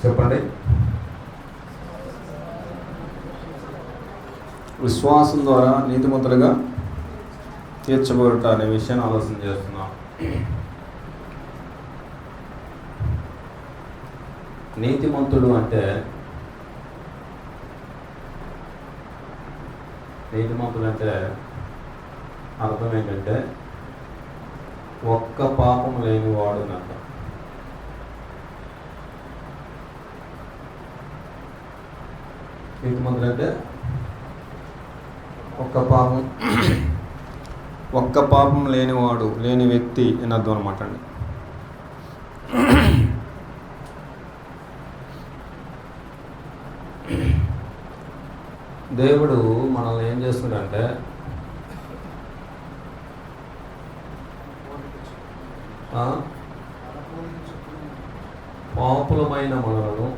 చెప్పండి. విశ్వాసం ద్వారా నీతిమంతులుగా తీర్చబడుట అనే విషయాన్ని ఆలోచన చేస్తున్నాం. నీతిమంతుడు అంటే అర్థం ఏంటంటే ఒక్క పాపం లేనివాడు అన్నమాట. నీతిమంతుడు అంటే ఒక్క పాపం లేనివాడు, లేని వ్యక్తి అని అర్థం అనమాట అండి. దేవుడు మనల్ని ఏం చేస్తున్నాడంటే పాపులమైన మనలను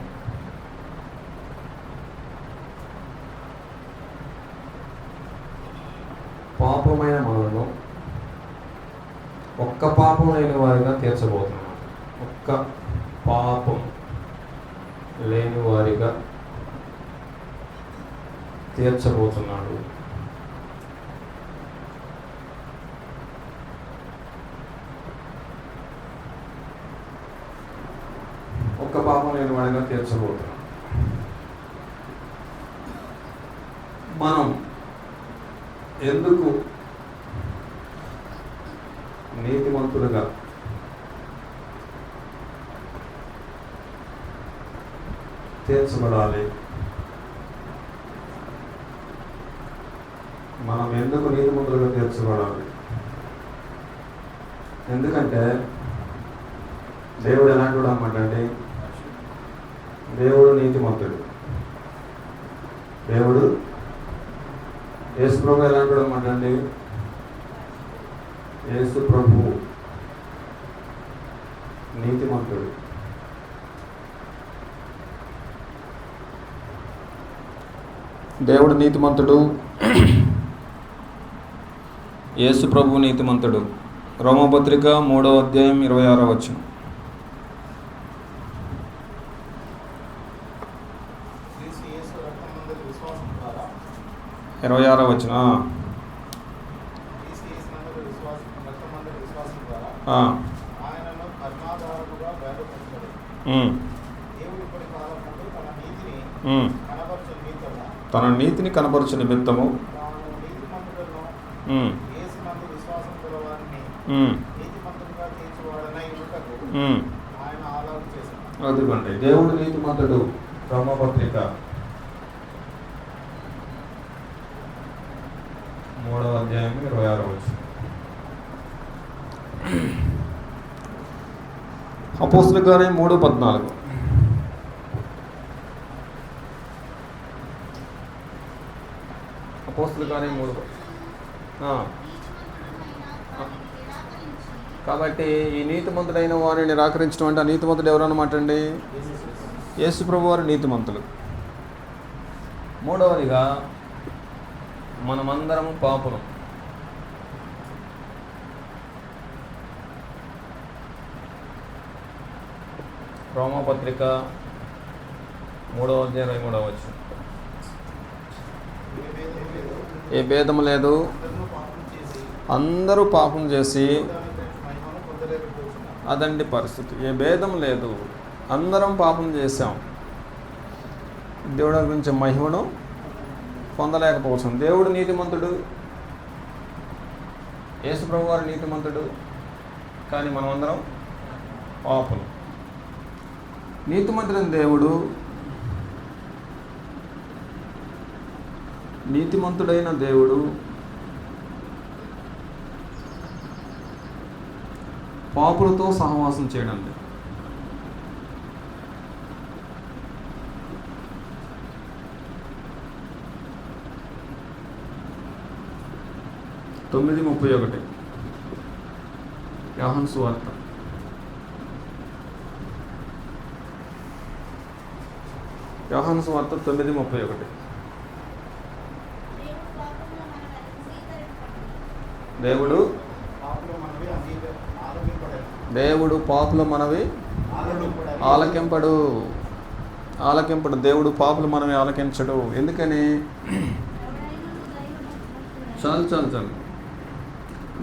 ఒక్క పాపం లేని వారిగా తీర్చబోతున్నాడు. ఒక్క పాపం లేని వారిగా తీర్చబోతున్నాడు. ఒక్క పాపం లేని వాడిగా తీర్చబోతున్నాడు. మనం ఎందుకు నీతిమంతులుగా తీర్చబడాలి? మనం ఎందుకు నీతిమంతులుగా తీర్చబడాలి? ఎందుకంటే దేవుడు ఎలాంటి వాడు అన్నమాట అండి. దేవుడు నీతిమంతుడు. దేవుడు యేసు ప్రభు ఎలాంటి వాడు అన్నమాట అండి. యేసు ప్రభు నీతిమంతుడు. దేవుడు నీతిమంతుడు, యేసు ప్రభు నీతిమంతుడు. రోమపత్రిక 3వ అధ్యాయం 26వ వచనం. 26వ వచనం. తన నీతిని కనపరచు నిమిత్తము అదిగోండి దేవుడు నీతిమంతుడు. రోమపత్రిక 3వ అధ్యాయం 26వ వచనం. అపోస్తలుల కార్యం 3:14. అపోస్తలుల కార్యం 3. కాబట్టి ఈ నీతిమంతుడైన వారిని నిరాకరించడం అంటే ఆ నీతిమంతుడు ఎవరన్నమాట అండి. యేసు ప్రభు వారు నీతిమంతులు. మూడవదిగా మనమందరం పాపులం. రోమపత్రిక 3వ అధ్యాయం 23వ వచనం. ఏ భేదము లేదు, అందరూ పాపం చేసి, అదండి పరిస్థితి. ఏ భేదం లేదు, అందరం పాపం చేశాం, దేవుడి గురించి మహిమను పొందలేకపోవచ్చు. దేవుడు నీతిమంతుడు, యేసు ప్రభు వారు నీతిమంతుడు, కానీ మనమందరం పాపులు. నీతిమంతుడైన దేవుడు, నీతిమంతుడైన దేవుడు పాపులతో సహవాసం చేయడం. 9:31 యోహాను సువార్త. యోహాను సువార్త 9:31. దేవుడు పాపుల మనవి ఆలకింపడు. ఆలకింపడు. దేవుడు పాపులు మనమే ఆలకించడు. ఎందుకని? చాలు.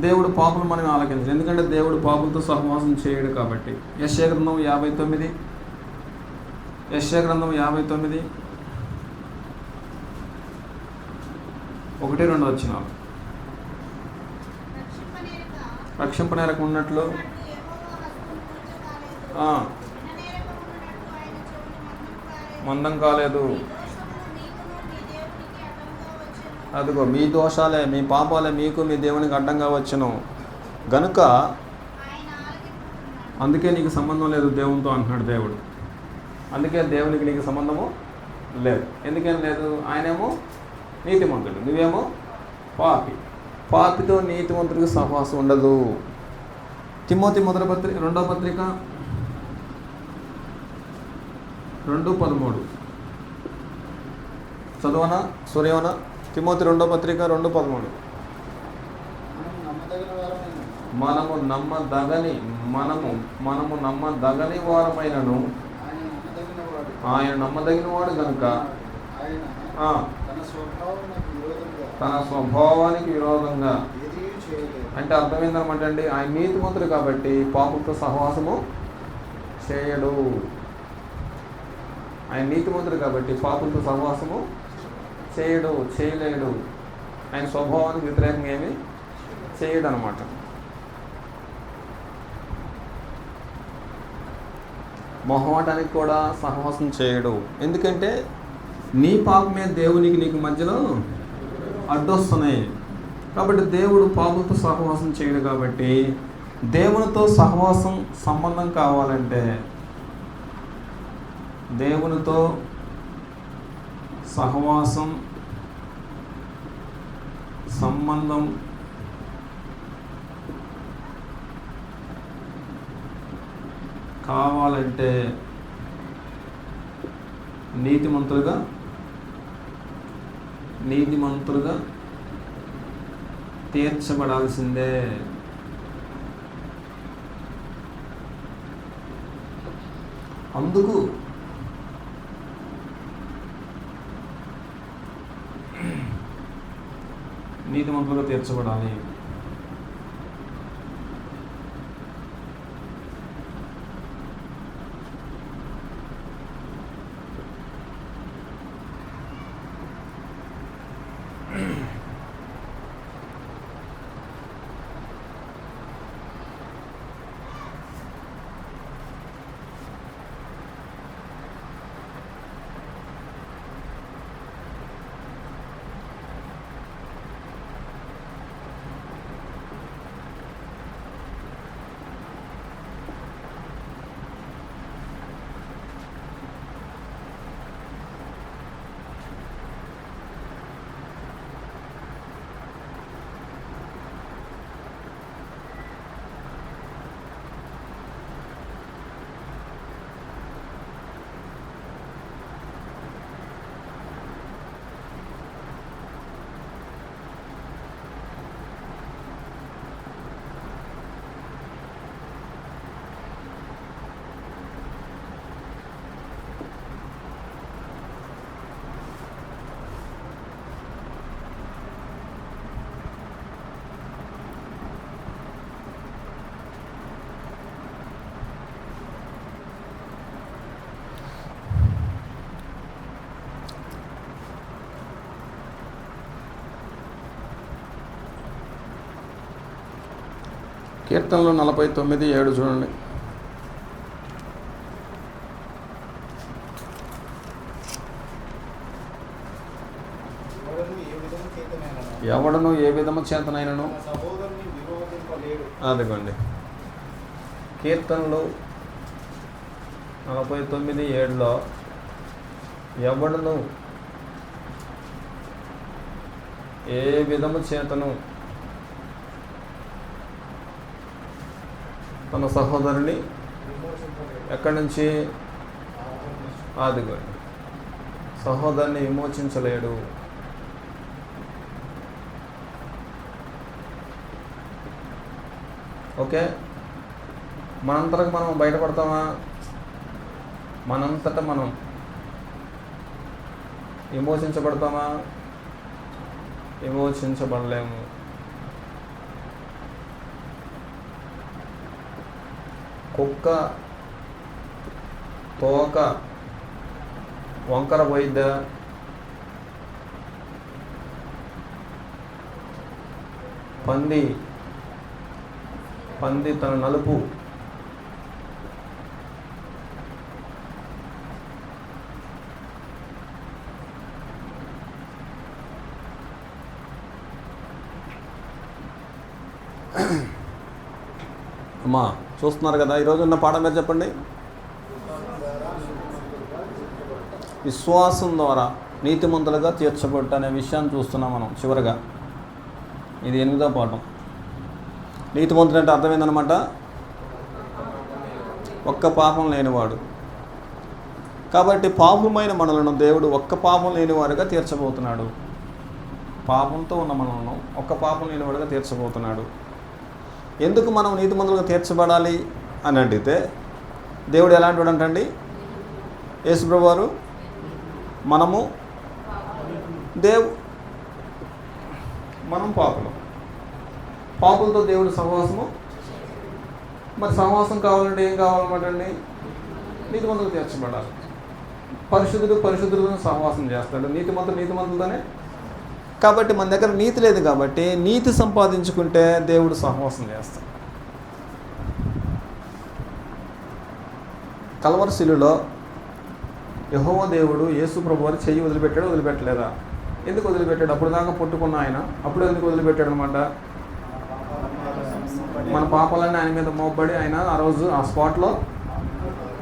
దేవుడు పాపులు మనమే ఆలకించడు. ఎందుకంటే దేవుడు పాపులతో సహవాసం చేయడు కాబట్టి. యెషయా గ్రంథం 59, యెషయా గ్రంథం 59 1-2 వచనాలు. రక్షింపనేరక ఉన్నట్లు మందం కాలేదు. అదిగో మీ దోషాలే, మీ పాపాలే మీకు మీ దేవునికి అడ్డంగా వచ్చును గనుక అందుకే నీకు సంబంధం లేదు దేవునితో అంటున్నాడు దేవుడు. అందుకే దేవునికి నీకు సంబంధము లేదు. ఎందుకేం లేదు? ఆయనేమో నీతిమంతుడు, నువ్వేమో పాపి. పాపితో నీతిమంతుడికి సహవాసం ఉండదు. తిమోతి మొదటి పత్రిక 2వ పత్రిక 2:13 చదవనా? సూర్యవనా? తిమోతి 2వ పత్రిక 2:13 మనము నమ్మదగని వారమైనను ఆయన నమ్మదగిన వాడు కనుక తన స్వభావానికి విరోధంగా అంటే అర్థం ఏందనమాట అండి? ఆయన నీతిమంతుడు కాబట్టి పాపులతో సహవాసము చేయడు. ఆయన నీతిమంతుడు కాబట్టి పాపులతో సహవాసము చేయలేడు. ఆయన స్వభావానికి వ్యతిరేకంగా ఏమి చేయడు అనమాట. మొహమాటానికి కూడా సహవాసం చేయడు. ఎందుకంటే నీ పాపమే దేవునికి నీకు మధ్యలో అడ్డొస్తున్నాయి కాబట్టి దేవుడు పాపులతో సహవాసం చేయడు. కాబట్టి దేవునితో సహవాసం సంబంధం కావాలంటే, దేవునితో సహవాసం సంబంధం కావాలంటే నీతిమంతులుగా తీర్చబడాల్సిందే. అందుకు నీతిమంతులుగా తీర్చబడాలి. కీర్తనలు 49:7 చూడండి. ఎవడను ఏ విధము చేతనైనను అదిగోండి. కీర్తనలు 49:7 ఎవడను ఏ విధము చేతను తన సహోదరుని ఎక్కడి నుంచి అదిగోండి సహోదరుని విమోచించలేడు. ఓకే, మనంతరకు మనం బయటపడతామా? మనంతటా మనం విమోచించబడతామా? విమోచించబడలేము. కుక్క తోక వంకర పోయిద్దా? పంది తన నలుపు అమ్మా చూస్తున్నారు కదా. ఈరోజు ఉన్న పాఠం మీద చెప్పండి. విశ్వాసం ద్వారా నీతిమంతులుగా తీర్చబట్టు అనే విషయాన్ని చూస్తున్నాం మనం. చివరిగా ఇది 8వ పాఠం. నీతిమంతుడు అంటే అర్థమైందనమాట, ఒక్క పాపం లేనివాడు. కాబట్టి పాపమైన మనలను దేవుడు ఒక్క పాపం లేనివాడుగా తీర్చబోతున్నాడు. పాపంతో ఉన్న మనలను ఒక్క పాపం లేనివాడుగా తీర్చబోతున్నాడు. ఎందుకు మనం నీతిమంతులుగా తీర్చబడాలి అని అడిగితే, దేవుడు ఎలాంటి వాడు అంటండి? యేసుప్రభువు వారు మనం పాపులతో దేవుడు సహవాసము. మరి సహవాసం కావాలంటే ఏం కావాలన్నమాట అండి? నీతిమంతులు తీర్చబడాలి. పరిశుద్ధులతో సహవాసం చేస్తాడు. నీతిమంతులతోనే. కాబట్టి మన దగ్గర నీతి లేదు కాబట్టి నీతి సంపాదించుకుంటే దేవుడు సహవాసం చేస్తాడు. కల్వరి శిలువలో యెహోవా దేవుడు యేసు ప్రభువు వారు చెయ్యి వదిలిపెట్టలేదా? ఎందుకు వదిలిపెట్టాడు? అప్పుడు దాకా పుట్టుకున్న ఆయన అప్పుడు ఎందుకు వదిలిపెట్టాడు అనమాట? మన పాపాలన్నీ ఆయన మీద మోపబడి ఆయన ఆ రోజు ఆ స్పాట్లో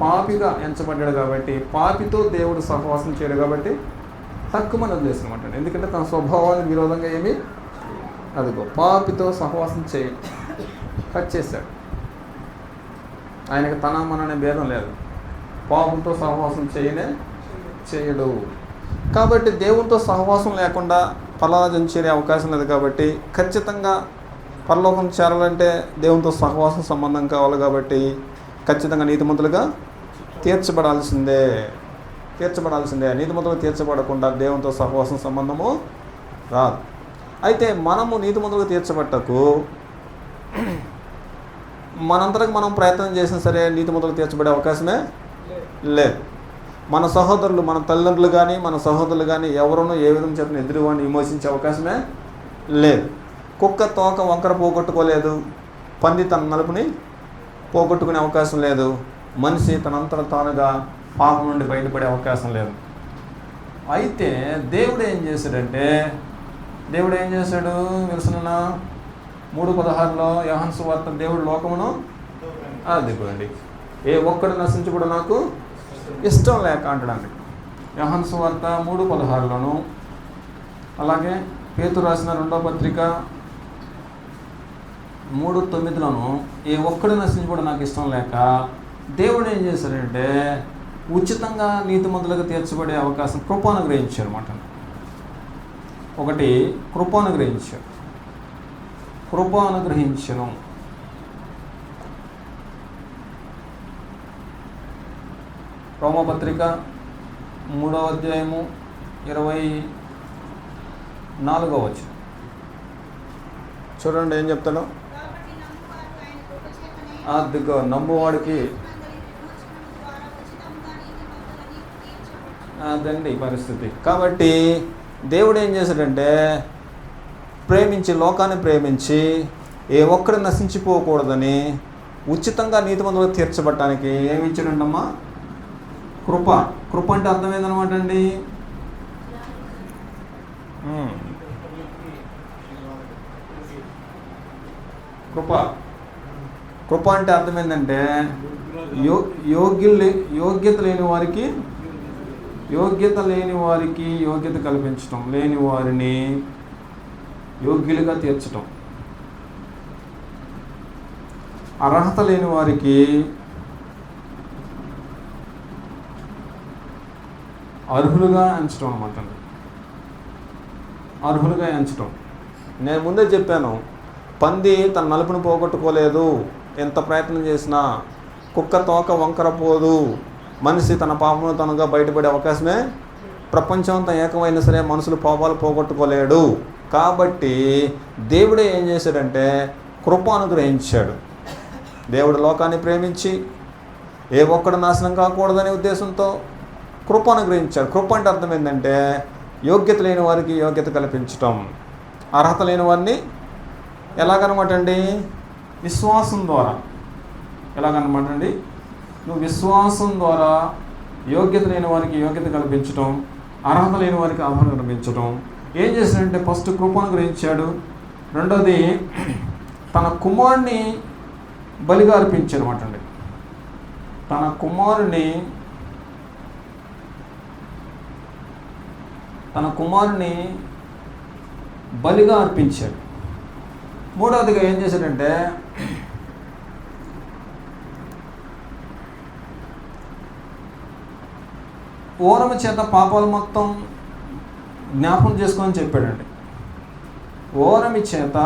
పాపిగా ఎంచబడ్డాడు. కాబట్టి పాపితో దేవుడు సహవాసం చేయడు కాబట్టి తక్కువ మంది వదిలేసిన అనమాట. ఎందుకంటే తన స్వభావానికి విరోధంగా ఏమి అదిగో పాపితో సహవాసం కట్ చేశాడు. ఆయనకి తన మననే భేదం లేదు. పాపంతో సహవాసం చేయడు. కాబట్టి దేవునితో సహవాసం లేకుండా పరలోకం చేరే అవకాశం లేదు. కాబట్టి ఖచ్చితంగా పరలోకం చేరాలంటే దేవునితో సహవాసం సంబంధం కావాలి. కాబట్టి ఖచ్చితంగా నీతిమంతులుగా తీర్చబడాల్సిందే. నీతిమంతులుగా తీర్చబడకుండా దేవునితో సహవాసం సంబంధము రాదు. అయితే మనము నీతిమంతులుగా తీర్చబట్టకు మనంతరకు మనం ప్రయత్నం చేసినా సరే నీతిమంతులుగా తీర్చబడే అవకాశమే లేదు. మన సహోదరులు, మన తల్లిదండ్రులు కానీ మన సహోదరులు కానీ ఎవరునూ ఏ విధంగా చెప్పిన ఎదురువాడిని విమోచించే అవకాశమే లేదు. కుక్క తోక వంకర పోగొట్టుకోలేదు. పంది తన నలుపుని పోగొట్టుకునే అవకాశం లేదు. మనిషి తనంతట తానుగా పాపం నుండి బయటపడే అవకాశం లేదు. అయితే దేవుడు ఏం చేశాడు? తెలుసునా? 3:16 యోహాను సువార్త, దేవుడు లోకమును అదిగోండి ఏ ఒక్కడు నశించబడు నాకు ఇష్టం లేక అంటాడండి. యోహాను సువార్త 3:16లోను, అలాగే పేతురు రాసిన 2వ పత్రిక 3:9లోను ఏ ఒక్కడు నశించబడు నాకు ఇష్టం లేక దేవుడు ఏం చేశాడంటే ఉచితంగా నీతిమంతులుగా తీర్చబడే అవకాశం కృపానుగ్రహించారు అన్నమాట. ఒకటి కృపానుగ్రహించను. రోమపత్రిక 3వ అధ్యాయము 24వ వచనం చూడండి ఏం చెప్తాడు. అదిగో నమ్మువాడికి అదండి పరిస్థితి. కాబట్టి దేవుడు ఏం చేశాడంటే లోకాన్ని ప్రేమించి ఏ ఒక్కడు నశించిపోకూడదని ఉచితంగా నీతిమంతులుగా తీర్చబడటానికి ఏమి ఇచ్చాడంటమ్మా? కృప అంటే అర్థం ఏందనమాట అండి? కృప అంటే అర్థం ఏంటంటే యోగ్యత లేని వారికి యోగ్యత కల్పించటం, లేని వారిని యోగ్యులుగా తీర్చటం, అర్హత లేని వారికి అర్హులుగా ఎంచటం అన్నమాట. నేను ముందే చెప్పాను, పంది తన నలుపును పోగొట్టుకోలేదు ఎంత ప్రయత్నం చేసినా, కుక్క తోక వంకర పోదు మనిషి తన పాపంలో తనగా బయటపడే అవకాశమే, ప్రపంచం అంతా ఏకమైనా సరే మనుషులు పాపాలు పోగొట్టుకోలేడు. కాబట్టి దేవుడే ఏం చేశాడంటే కృప అనుగ్రహించాడు. దేవుడు లోకాన్ని ప్రేమించి ఏ ఒక్కడు నాశనం కాకూడదనే ఉద్దేశంతో కృప అనుగ్రహించాడు. కృప అంటే అర్థం ఏంటంటే యోగ్యత లేని వారికి యోగ్యత కల్పించటం, అర్హత లేని వారిని ఎలాగనమాట అండి, విశ్వాసం ద్వారా. ఎలాగనమాట అండి, నువ్వు విశ్వాసం ద్వారా యోగ్యత లేని వారికి యోగ్యత కల్పించటం, అర్హత లేని వారికి అర్హత కల్పించటం. ఏం చేశాడంటే ఫస్ట్ కృప అనుగ్రహించాడు. రెండోది తన కుమారుని బలిగా అర్పించాడు అనమాట అండి. తన కుమారుని బలిగా అర్పించాడు. మూడవదిగా ఏం చేశాడంటే ఓరమ చేత పాపాలు మొత్తం జ్ఞాపకం చేసుకొని చెప్పాడండి. ఓరమి చేత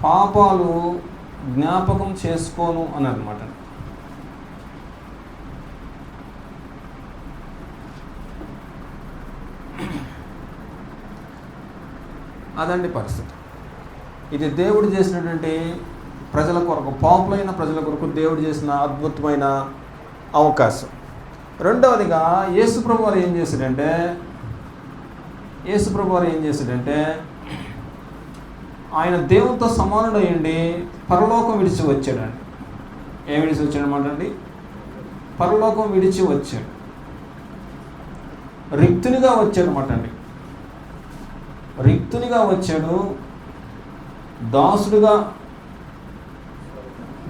పాపాలు జ్ఞాపకం చేసుకోను అని అనమాట. అదండి పరిస్థితి. ఇది దేవుడు చేసినటువంటి ప్రజల కొరకు, పాపులైన ప్రజల కొరకు దేవుడు చేసిన అద్భుతమైన అవకాశం. రెండవదిగా యేసుప్రభు వారు ఏం చేశాడంటే ఆయన దేవునితో సమానుడయ్యండి పరలోకం విడిచి వచ్చాడండి. ఏం విడిచి వచ్చాడనమాట అండి, పరలోకం విడిచి వచ్చాడు. రిక్తునిగా వచ్చాడనమాట అండి. రిక్తునిగా వచ్చాడు.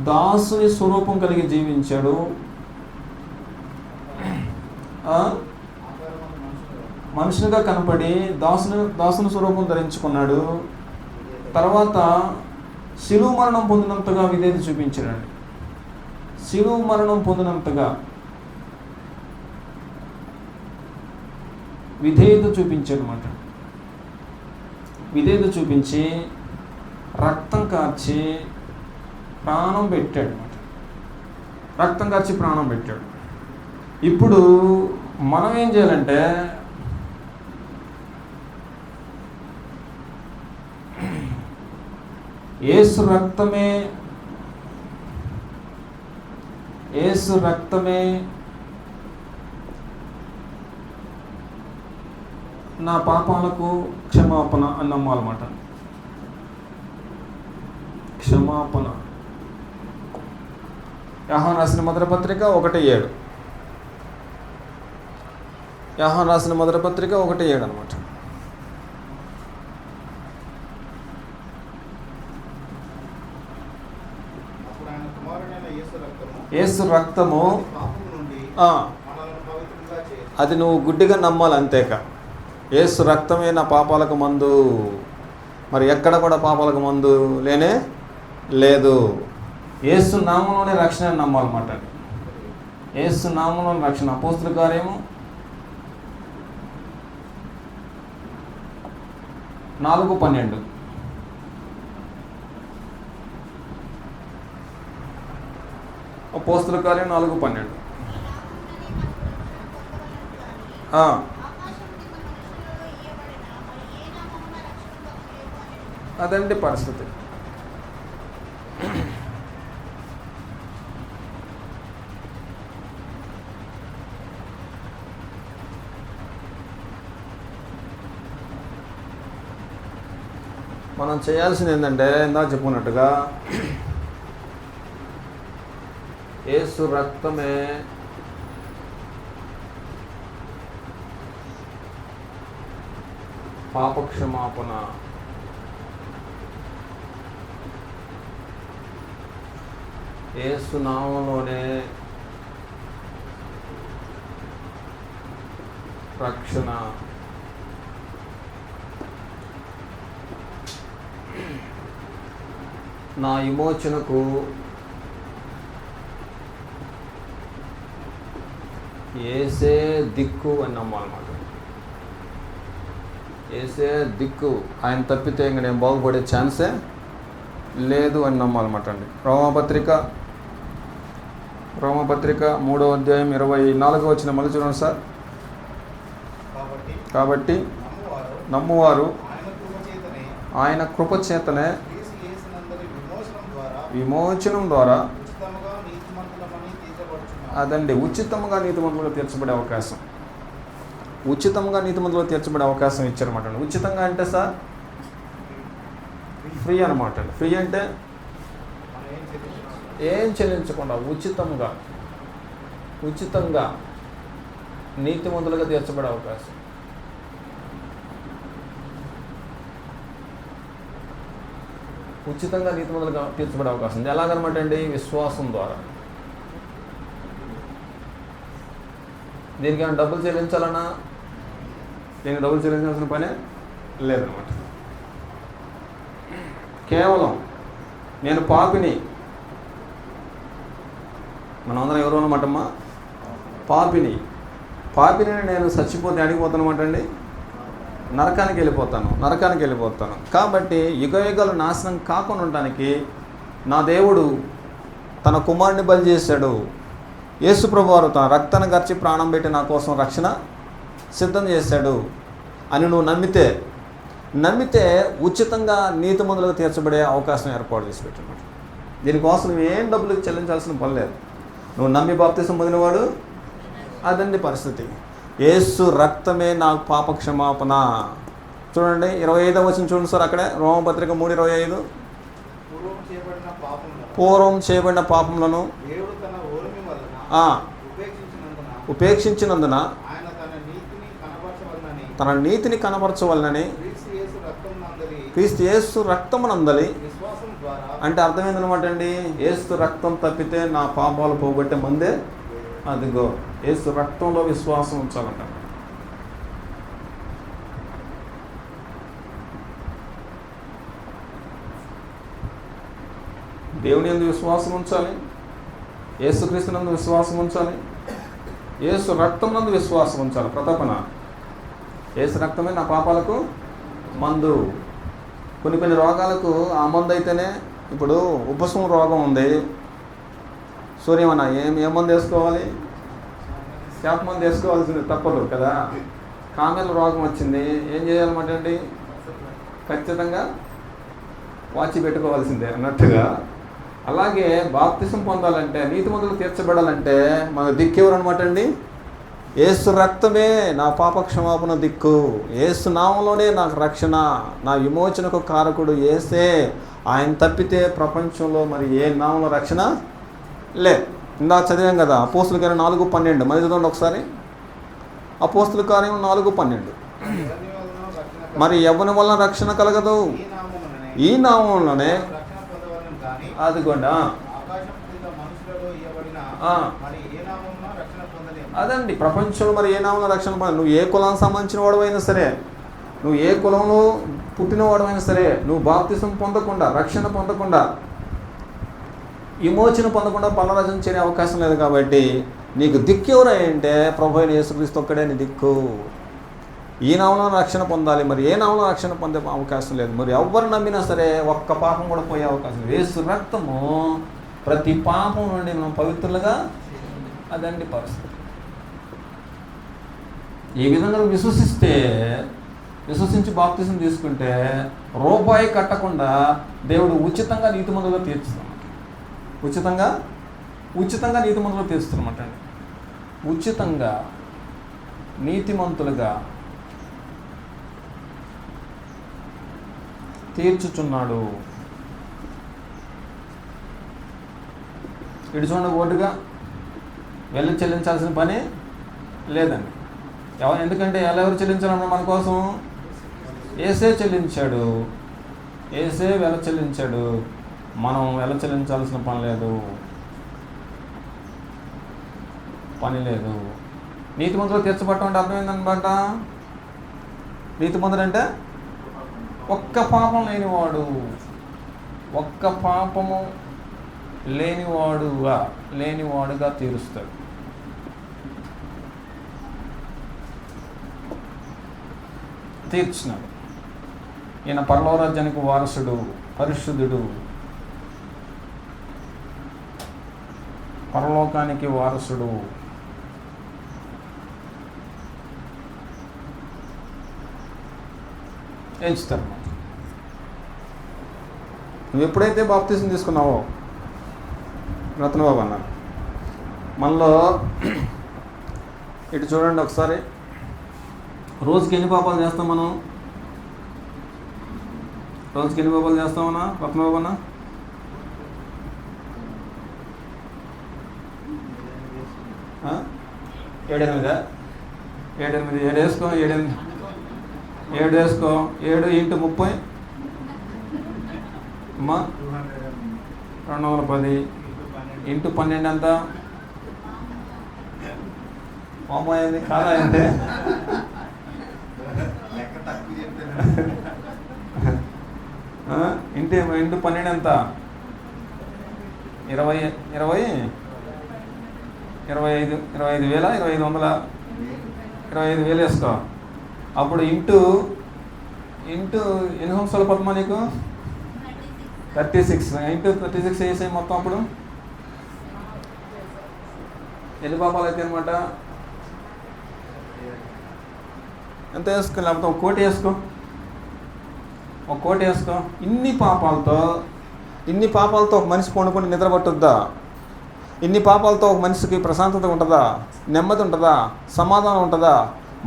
దాసుని స్వరూపం కలిగి జీవించాడు. మనుషునిగా కనపడి దాసుని స్వరూపం ధరించుకున్నాడు. తర్వాత శిలువ మరణం పొందినంతగా విధేయత చూపించాడండి. శిలువ మరణం పొందినంతగా విధేయత చూపించాడనమాట. విధేయత చూపించి రక్తం కార్చి ప్రాణం పెట్టాడు. ఇప్పుడు మనం ఏం చేయాలంటే యేసు రక్తమే నా పాపాలకు క్షమాపణ అని నమ్మాలన్నమాట. క్షమాపణ. యోహాను రాసిన మొదటి పత్రిక 1:7. యోహాను రాసిన మొదటి పత్రిక 1:7 అనమాట. యేసు రక్తము అది నువ్వు గుడ్డిగా నమ్మాలి అంతేక. యేసు రక్తమే నా పాపాలకు మందు. మరి ఎక్కడ కూడా పాపాలకు మందు లేనే లేదు. యేసు నామంలోనే రక్షణ నమ్మాలన్నమాట. యేసు నామంలోని రక్షణ. అపోస్తలుల కార్యము 4:12. అపోస్తలుల కార్యం 4:12. అదండి పరిస్థితి. మనం చేయాల్సింది ఏంటంటే ఇందాక చెప్పుకున్నట్టుగా యేసు రక్తమే పాపక్షమాపణ. యేసు నామంలోనే రక్షణ. నా విమోచనకు యేసే దిక్కు అని నమ్మాలన్నమాట. యేసే దిక్కు, ఆయన తప్పితే ఇంక నేను బాగుపడే ఛాన్సే లేదు అని నమ్మాలన్నమాట అండి. రోమాపత్రిక రోమపత్రిక 3వ అధ్యాయం 24వ వచనం మళ్ళీ చూడండి సార్. కాబట్టి నమ్మువారు ఆయన కృపచేతనే విమోచనం ద్వారా అదండి ఉచితంగా నీతిమంతులుగా తీర్చబడే అవకాశం, ఉచితంగా నీతిమంతులుగా తీర్చబడే అవకాశం ఇచ్చారన్నమాట. ఉచితంగా అంటే సార్ ఫ్రీ అనమాట. ఫ్రీ అంటే ఏం చెల్లించకుండా ఉచితంగా నీతిమంతులుగా తీర్చబడే అవకాశం. ఉచితంగా నీతిమంతులుగా తీర్చబడే అవకాశం ఎలాగనమాట అండి? విశ్వాసం ద్వారా. దీనికి ఏమైనా డబ్బులు చెల్లించాలన్నా దీనికి డబ్బులు చెల్లించాల్సిన పనే లేదనమాట. కేవలం నేను పాపిని, మనందరం ఎవరు అనమాటమ్మా? పాపిని నేను చచ్చిపోతే అడిగిపోతానమాట అండి, నరకానికి వెళ్ళిపోతాను. కాబట్టి యుగయుగాలు నాశనం కాకుండా ఉండడానికి నా దేవుడు తన కుమారుని బలి చేశాడు. యేసుప్రభు వారు తన రక్తాన్ని గర్చి ప్రాణం పెట్టి నా కోసం రక్షణ సిద్ధం చేశాడు అని నువ్వు నమ్మితే ఉచితంగా నీతిమంతులుగా తీర్చబడే అవకాశం ఏర్పాటు చేసి పెట్టాడు. దీనికోసం నువ్వు ఏం డబ్బులు చెల్లించాల్సిన పని లేదు. నువ్వు నమ్మి బాప్తిసం పొందినవాడు, అదండి పరిస్థితి. యేసు రక్తమే నాకు పాప క్షమాపణ. చూడండి 25వ వచనం చూడండి సార్. అక్కడే రోమపత్రిక 3:25 పూర్వం చేయబడిన పాపములను ఉపేక్షించినందున తన నీతిని కనపరచవలనని క్రీస్తు యేసు రక్తమునందలి అంటే అర్థం ఏందనమాట అండి? యేసు రక్తం తప్పితే నా పాపాలు పోగొట్టే మందే అదిగో యేసు రక్తంలో విశ్వాసం ఉంచాలంట. దేవుని యందు విశ్వాసం ఉంచాలి, యేసుక్రీస్తు నందు విశ్వాసం ఉంచాలి, యేసు రక్తం నందు విశ్వాసం ఉంచాలి. ప్రతాపన యేసు రక్తమే నా పాపాలకు మందు. కొన్ని రోగాలకు ఆ మందు అయితేనే, ఇప్పుడు ఉపశమన రోగం ఉంది, సూర్యమన్న ఏ మందు వేసుకోవాలి? శాప మందు వేసుకోవాల్సింది తప్పదు కదా. కామెల రోగం వచ్చింది, ఏం చేయాలన్నమాట అండి? ఖచ్చితంగా వాచి పెట్టుకోవాల్సిందే అన్నట్టుగా. అలాగే బాప్తిసం పొందాలంటే, నీతిమంతులు తీర్చబడాలంటే మన దిక్కెవరు అనమాట అండి? యేసు రక్తమే నా పాప క్షమాపణ దిక్కు, యేసు నామంలోనే నాకు రక్షణ, నా విమోచనకు కారకుడు యేసే. ఆయన తప్పితే ప్రపంచంలో మరి ఏ నామంలో రక్షణ లేదు. ఇందాక చదివాం కదా అపోస్తుల కార్యం 4:12. మరి చదవండి ఒకసారి. అపోస్తుల కార్యం 4:12. మరి ఎవరి వలన రక్షణ కలగదు? ఈ నామంలోనే. అదిగోండి అదండి ప్రపంచంలో మరి ఏ నామంలో రక్షణ పొందాలి? నువ్వు ఏ కులానికి సంబంధించిన వాడవైనా సరే, నువ్వు ఏ కులంలో పుట్టినవాడమైనా సరే, నువ్వు బాప్తిసం పొందకుండా, రక్షణ పొందకుండా, విమోచన పొందకుండా పరలోకం చేరే అవకాశం లేదు. కాబట్టి నీకు దిక్కు ఎవరంటే ప్రభు అయిన యేసుక్రీస్తు ఒక్కడే నీ దిక్కు. ఈ నామంలో రక్షణ పొందాలి, మరి ఏ నామంలో రక్షణ పొందే అవకాశం లేదు. మరి ఎవరు నమ్మినా సరే ఒక్క పాపం కూడా పోయే అవకాశం లేదు. యేసు రక్తము ప్రతి పాపం నుండి మనం పవిత్రులుగా, అదండి పరిస్థితి. ఈ విధంగా విశ్వసించి బాప్తిసం తీసుకుంటే రూపాయి కట్టకుండా దేవుడు ఉచితంగా నీతిమంతులుగా తీర్చుతాం. ఉచితంగా నీతిమంతులుగా తీర్చుతున్నమాట అండి. ఉచితంగా నీతిమంతులుగా తీర్చుచున్నాడు. ఇటు చూడండి, ఓటుగా వెళ్ళి చెల్లించాల్సిన పని లేదండి. ఎందుకంటే ఎవరు చెల్లించాలన్నా మన కోసం? యేసే చెల్లించాడు, యేసే వెల చెల్లించాడు. మనం వెల చెల్లించాల్సిన పని లేదు. నీతిమంతులు తీర్చబడటం అంటే అర్థమైందనమాట. నీతిమంతుడు అంటే ఒక్క పాపం లేనివాడుగా తీరుస్తాడు. తీర్చినాడు. ఈయన పరలోక రాజ్యానికి వారసుడు, పరిశుద్ధుడు. పరలోకానికి వారసుడు. ఎంచుతారు. నువ్వు ఎప్పుడైతే బాప్తిసం తీసుకున్నావో, రత్నబాబు అన్నారు, మనలో ఇటు చూడండి ఒకసారి, రోజుకి ఎన్ని పాపాలు చేస్తాం మనం? రోజుకి ఎన్ని పాపాలు చేస్తామన్నా రత్నబాబు అన్న? 7 వేసుకో, 7 వేసుకో, 7 × 30 అమ్మా 210 × 12 ఎంత? అమ్మాయి కాదా అంటే ఇంటి 12 ఎంత? 25,000, 2,500, 25,000 వేసుకో. అప్పుడు ఇంటూ ఎన్ని సంవత్సరాల పద్మా నీకు? 36. ఇంటూ 36 వేసాయి మొత్తం. అప్పుడు ఎన్ని పాపాలు అయితే అనమాట? ఎంత వేసుకో? లేకపోతే 1 కోటి వేసుకో, 1 కోటి వేసుకో. ఇన్ని పాపాలతో ఒక మనిషి పండుకొని నిద్ర పట్టుద్దా? ఇన్ని పాపాలతో ఒక మనిషికి ప్రశాంతత ఉంటుందా? నెమ్మది ఉంటుందా? సమాధానం ఉంటుందా?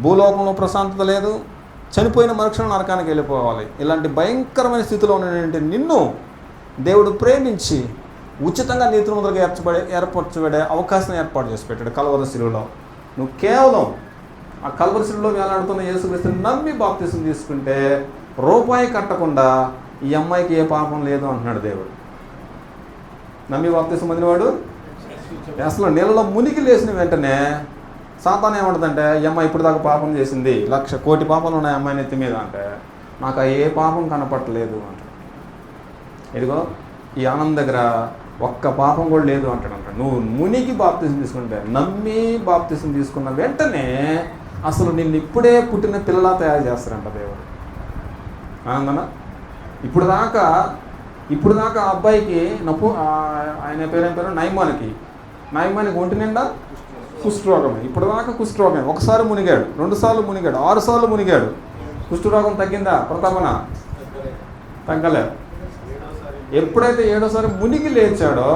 భూలోకంలో ప్రశాంతత లేదు, చనిపోయిన మరుక్షణం నరకానికి వెళ్ళిపోవాలి. ఇలాంటి భయంకరమైన స్థితిలో ఉన్నటువంటి నిన్ను దేవుడు ప్రేమించి ఉచితంగా నీతిమంతులుగా ఏర్పరచబడే అవకాశం ఏర్పాటు చేసి పెట్టాడు కల్వరి శిలువలో. నువ్వు కేవలం ఆ కల్వరి శిలువలో వేలాడుతున్న యేసుక్రీస్తుని నమ్మి బాప్తిసం తీసుకుంటే రూపాయి కట్టకుండా ఈ అమ్మాయికి ఏ పాపం లేదు అంటున్నాడు దేవుడు. నమ్మి బాప్తిసం పొందినవాడు అసలు నీళ్ళలో మునిగి లేచిన వెంటనే సాతాను ఏమంటుందంటే, ఈ అమ్మాయి ఇప్పుడు దాకా పాపం చేసింది, 1,00,000 కోటి పాపాలు ఉన్నాయి అమ్మాయి నెత్తి మీద అంటే, నాకు ఏ పాపం కనపట్టలేదు అంటాడు. ఇదిగో ఈ ఆనంద్ దగ్గర ఒక్క పాపం కూడా లేదు అంటాడు. నువ్వు మునిగి బాప్తిసం తీసుకుంటే, నమ్మి బాప్తిసం తీసుకున్న వెంటనే అసలు నిన్ను ఇప్పుడే పుట్టిన పిల్లలా తయారు చేస్తారంట దేవుడు. ఆనందన ఇప్పుడు దాకా అబ్బాయికి ఆయన పేరు నయమానికి ఒంటి నిండా కుష్ఠరోగమే. ఇప్పుడు దాకా కుష్ఠరోగమే. 1 సారి మునిగాడు, 2 సార్లు మునిగాడు, 6 సార్లు మునిగాడు. కుష్ఠరోగం తగ్గిందా ప్రతాపన? తగ్గలేదు. ఎప్పుడైతే 7వ సారి మునిగి లేచాడో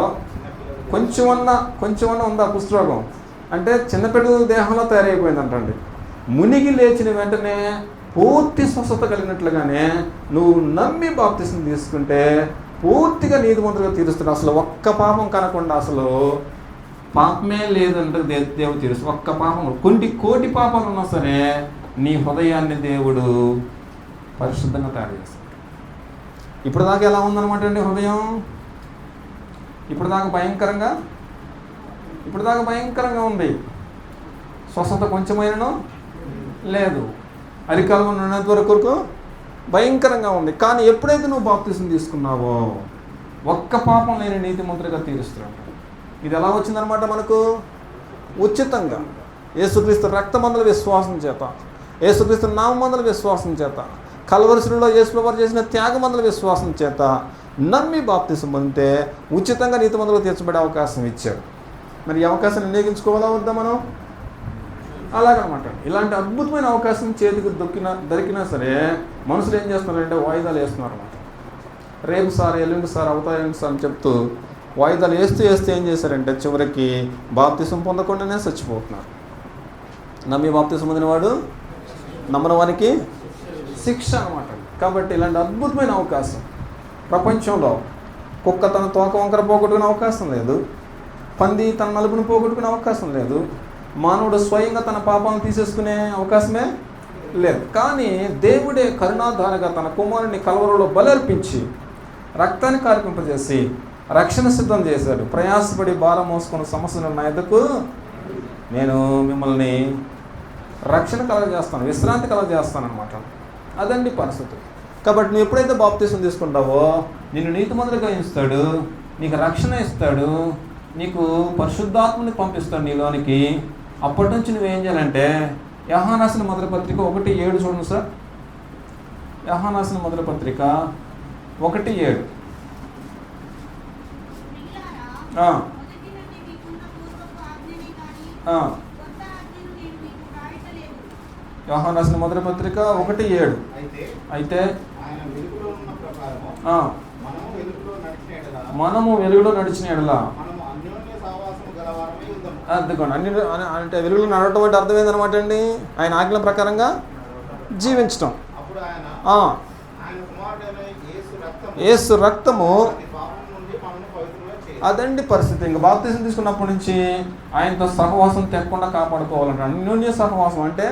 కొంచెమన్నా ఉందా కుష్ఠరోగం? అంటే చిన్నపిల్లల దేహంలో తయారైపోయిందంటండి. మునిగి లేచిన వెంటనే పూర్తి స్వస్థత కలిగినట్లుగానే నువ్వు నమ్మి బాప్తిసం తీసుకుంటే పూర్తిగా నీతిమంతులుగా తీరుస్తున్నావు. అసలు ఒక్క పాపం కనకుండా అసలు పాపమే లేదంటే దేవుడు తీరుస్తాడు. ఒక్క పాపం, కొన్ని కోటి పాపాలు ఉన్నా సరే నీ హృదయాన్ని దేవుడు పరిశుద్ధంగా తయారు చేస్తాడు. ఇప్పుడు దాకా ఎలా ఉందన్నమాట అండి హృదయం? ఇప్పుడు దాకా భయంకరంగా ఉంది. స్వస్థత కొంచెమైనను లేదు. అరికాలం ఉన్నంత వరకు భయంకరంగా ఉంది. కానీ ఎప్పుడైతే నువ్వు బాప్తిసం తీసుకున్నావో ఒక్క పాపం లేని నీతిమంతులుగా తీరుస్తున్నాడు. ఇది ఎలా వచ్చిందనమాట మనకు? ఉచితంగా యేసుక్రీస్తు రక్తమందుల విశ్వాసం చేత, యేసుక్రీస్తు నామమందుల విశ్వాసం చేత, కల్వరి శిలువలో యేసుప్రభువు చేసిన త్యాగమందుల విశ్వాసం చేత నమ్మి బాప్తిసం పొందితే ఉచితంగా నీతిమంతులుగా తీర్చబడే అవకాశం ఇచ్చాడు. మరి ఈ అవకాశాన్ని వినియోగించుకోవాలా వద్దా మనం? అలాగనమాట. ఇలాంటి అద్భుతమైన అవకాశం చేతికి దొరికినా సరే మనుషులు ఏం చేస్తున్నారంటే వాయిదాలు వేస్తున్నారు అన్నమాట. రేపు సార్, ఎల్లుండి సార్, అవుతాయండి సార్ అని చెప్తూ వాయిదాలు వేస్తూ ఏం చేశారంటే చివరికి బాప్తిసం పొందకుండానే చచ్చిపోతున్నారు. నమ్మి బాప్తిసం పొందినవాడు నమ్మని వానికి శిక్ష అనమాట. కాబట్టి ఇలాంటి అద్భుతమైన అవకాశం ప్రపంచంలో కుక్క తన తోక వంకర పోగొట్టుకునే అవకాశం లేదు, పంది తన నలుపుని పోగొట్టుకునే అవకాశం లేదు, మానవుడు స్వయంగా తన పాపాలను తీసేసుకునే అవకాశమే లేదు. కానీ దేవుడే కరుణాధారగా తన కుమారుని కల్వరిలో బలర్పించి రక్తాన్ని కార్పింపజేసి రక్షణ సిద్ధం చేశాడు. ప్రయాసపడి భారం మోసుకున్న సమస్యలు నా ఎద్దకు నేను మిమ్మల్ని రక్షణ కలగజేస్తాను, విశ్రాంతి కలగజేస్తాను అనమాట. అదండి పరిస్థితి. కాబట్టి నువ్వు ఎప్పుడైతే బాప్తిసం తీసుకుంటావో నిన్ను నీతిమంతులుగా ఇస్తాడు, నీకు రక్షణ ఇస్తాడు, నీకు పరిశుద్ధాత్మని పంపిస్తాడు నీలోనికి. అప్పటి నుంచి నువ్వేం చేయాలంటే యోహాను రాసిన మొదటి పత్రిక 1:7 చూడండి సార్. యోహాను రాసిన మొదటి పత్రిక 1:7. యోహాను రాసిన మొదటి పత్రిక 1:7. అయితే మనము వెలుగులో నడిచిన ఎడల అదిగోండి అంటే వెలుగులో నడవటం అంటే అర్థం ఏందనమాట అండి? ఆయన ఆజ్ఞల ప్రకారంగా జీవించటం. యేసు రక్తము అదండి పరిస్థితి. ఇంకా బాప్తిసం తీసుకున్నప్పటి నుంచి ఆయనతో సహవాసం తెక్కకుండా కాపాడుకోవాలంట. అన్యోన్య సహవాసం అంటే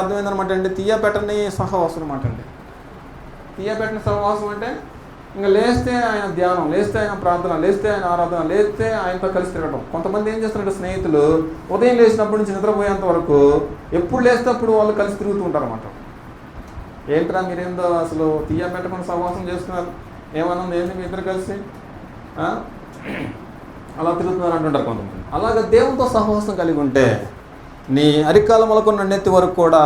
అర్థం ఏందనమాట అండి? తీయపెట్టని సహవాసం అనమాట అండి. తీయపెట్టని సహవాసం అంటే ఇంకా లేస్తే ఆయన ధ్యానం, లేస్తే ఆయన ప్రార్థన, లేస్తే ఆయన ఆరాధన, లేస్తే ఆయనతో కలిసి తిరగడం. కొంతమంది ఏం చేస్తున్నారంటే స్నేహితులు ఉదయం లేచినప్పటి నుంచి నిద్రపోయేంత వరకు ఎప్పుడు లేస్తే అప్పుడు వాళ్ళు కలిసి తిరుగుతూ ఉంటారు అన్నమాట. ఏంట్రా మీరేందో అసలు తీయపెట్టకుండా సహవాసం చేస్తున్నారు, ఏమన్నా ఏంది మీ ఇద్దరు కలిసి అలా తిరుగుతున్నారు అంటుంటారు కొంతమంది. అలాగే దేవునితో సహవాసం కలిగి ఉంటే నీ అరికాల మొలకున్న నెత్తి వరకు కూడా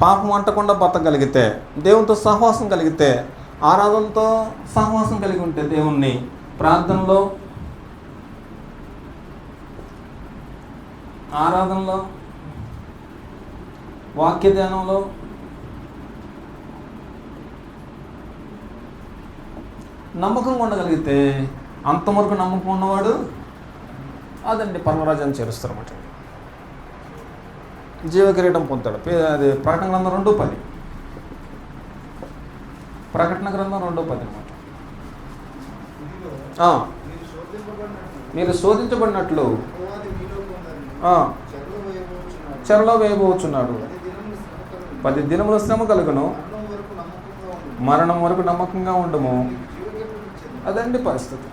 పాపం అంటకుండా బతకగలిగితే, దేవునితో సహవాసం కలిగితే, ఆరాధనతో సహవాసం కలిగి ఉంటే, దేవుణ్ణి ప్రార్థనలో, ఆరాధనలో, వాక్య ధ్యానంలో, నమ్మకంగా ఉండగలిగితే, అంతవరకు నమ్మకం ఉన్నవాడు అదండి పరమరాజ్యాన్ని చేరుస్తారన్నమాట. జీవకిరీటం పొందుతాడు. అది ప్రకటన గ్రంథం 2:10. ప్రకటన గ్రంథం 2:10 అనమాట. మీరు శోధించబడినట్లు చెరలో వేయబోచున్నాడు. 10 దినముల శ్రమ కలుగును, మరణం వరకు నమ్మకంగా ఉండము. అదండి పరిస్థితి.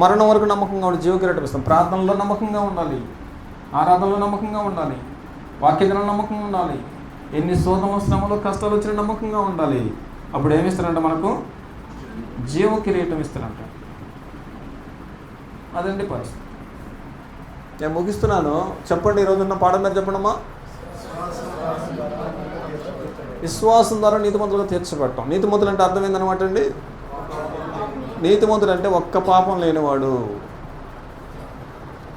మరణం వరకు నమ్మకంగా ఉండి జీవకిరీటం ఇస్తాం. ప్రార్థనలో నమ్మకంగా ఉండాలి, ఆరాధనలో నమ్మకంగా ఉండాలి, వాక్యజ్ఞానంలో నమ్మకంగా ఉండాలి, ఎన్ని శోధనలు శ్రమలు కష్టాలు వచ్చినా నమ్మకంగా ఉండాలి. అప్పుడు ఏమిస్తారంట? మనకు జీవ కిరీటం ఇస్తారంట. అదండి పరిస్థితి. నేను ముగిస్తున్నాను. చెప్పండి, ఈరోజున్న పాఠం మీద చెప్పండమ్మా. విశ్వాసం ద్వారా నీతిమంతులుగా తీర్చబడటం. నీతిమంతులు అంటే అర్థం ఏందనమాట అండి? నీతిమంతుడు అంటే ఒక్క పాపం లేనివాడు.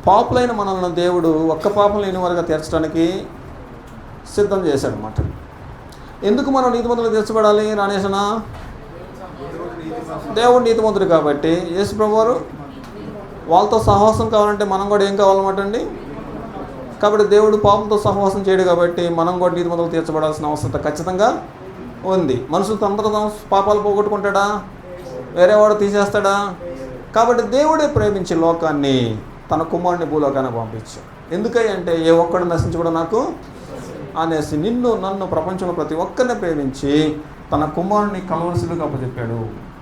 పాపులైన మనల్ని దేవుడు ఒక్క పాపం లేని వారుగా తీర్చడానికి సిద్ధం చేశాడనమాట. ఎందుకు మనం నీతిమంతులుగా తీర్చబడాలి? రానేసనా దేవుడు నీతిమంతుడు కాబట్టి, యేసు ప్రభువారు వాళ్ళతో సహవాసం కావాలంటే మనం కూడా ఏం కావాలన్నమాట అండి? కాబట్టి దేవుడు పాపంతో సహవాసం చేయడు కాబట్టి మనం కూడా నీతిమంతులు తీర్చబడాల్సిన అవసరం ఖచ్చితంగా ఉంది. మనుషులు తొందరగా పాపాలు పోగొట్టుకుంటాడా? వేరేవాడు తీసేస్తాడా? కాబట్టి దేవుడే ప్రేమించి లోకాన్ని తన కుమారుని భూలోకాన్ని పంపించాడు. ఎందుకంటే ఏ ఒక్కడు నశించకూడదు నాకు అనేసి నిన్ను నన్ను ప్రపంచంలో ప్రతి ఒక్కరిని ప్రేమించి తన కుమారుని కలవలసిలుగా అప్పచెప్పాడు,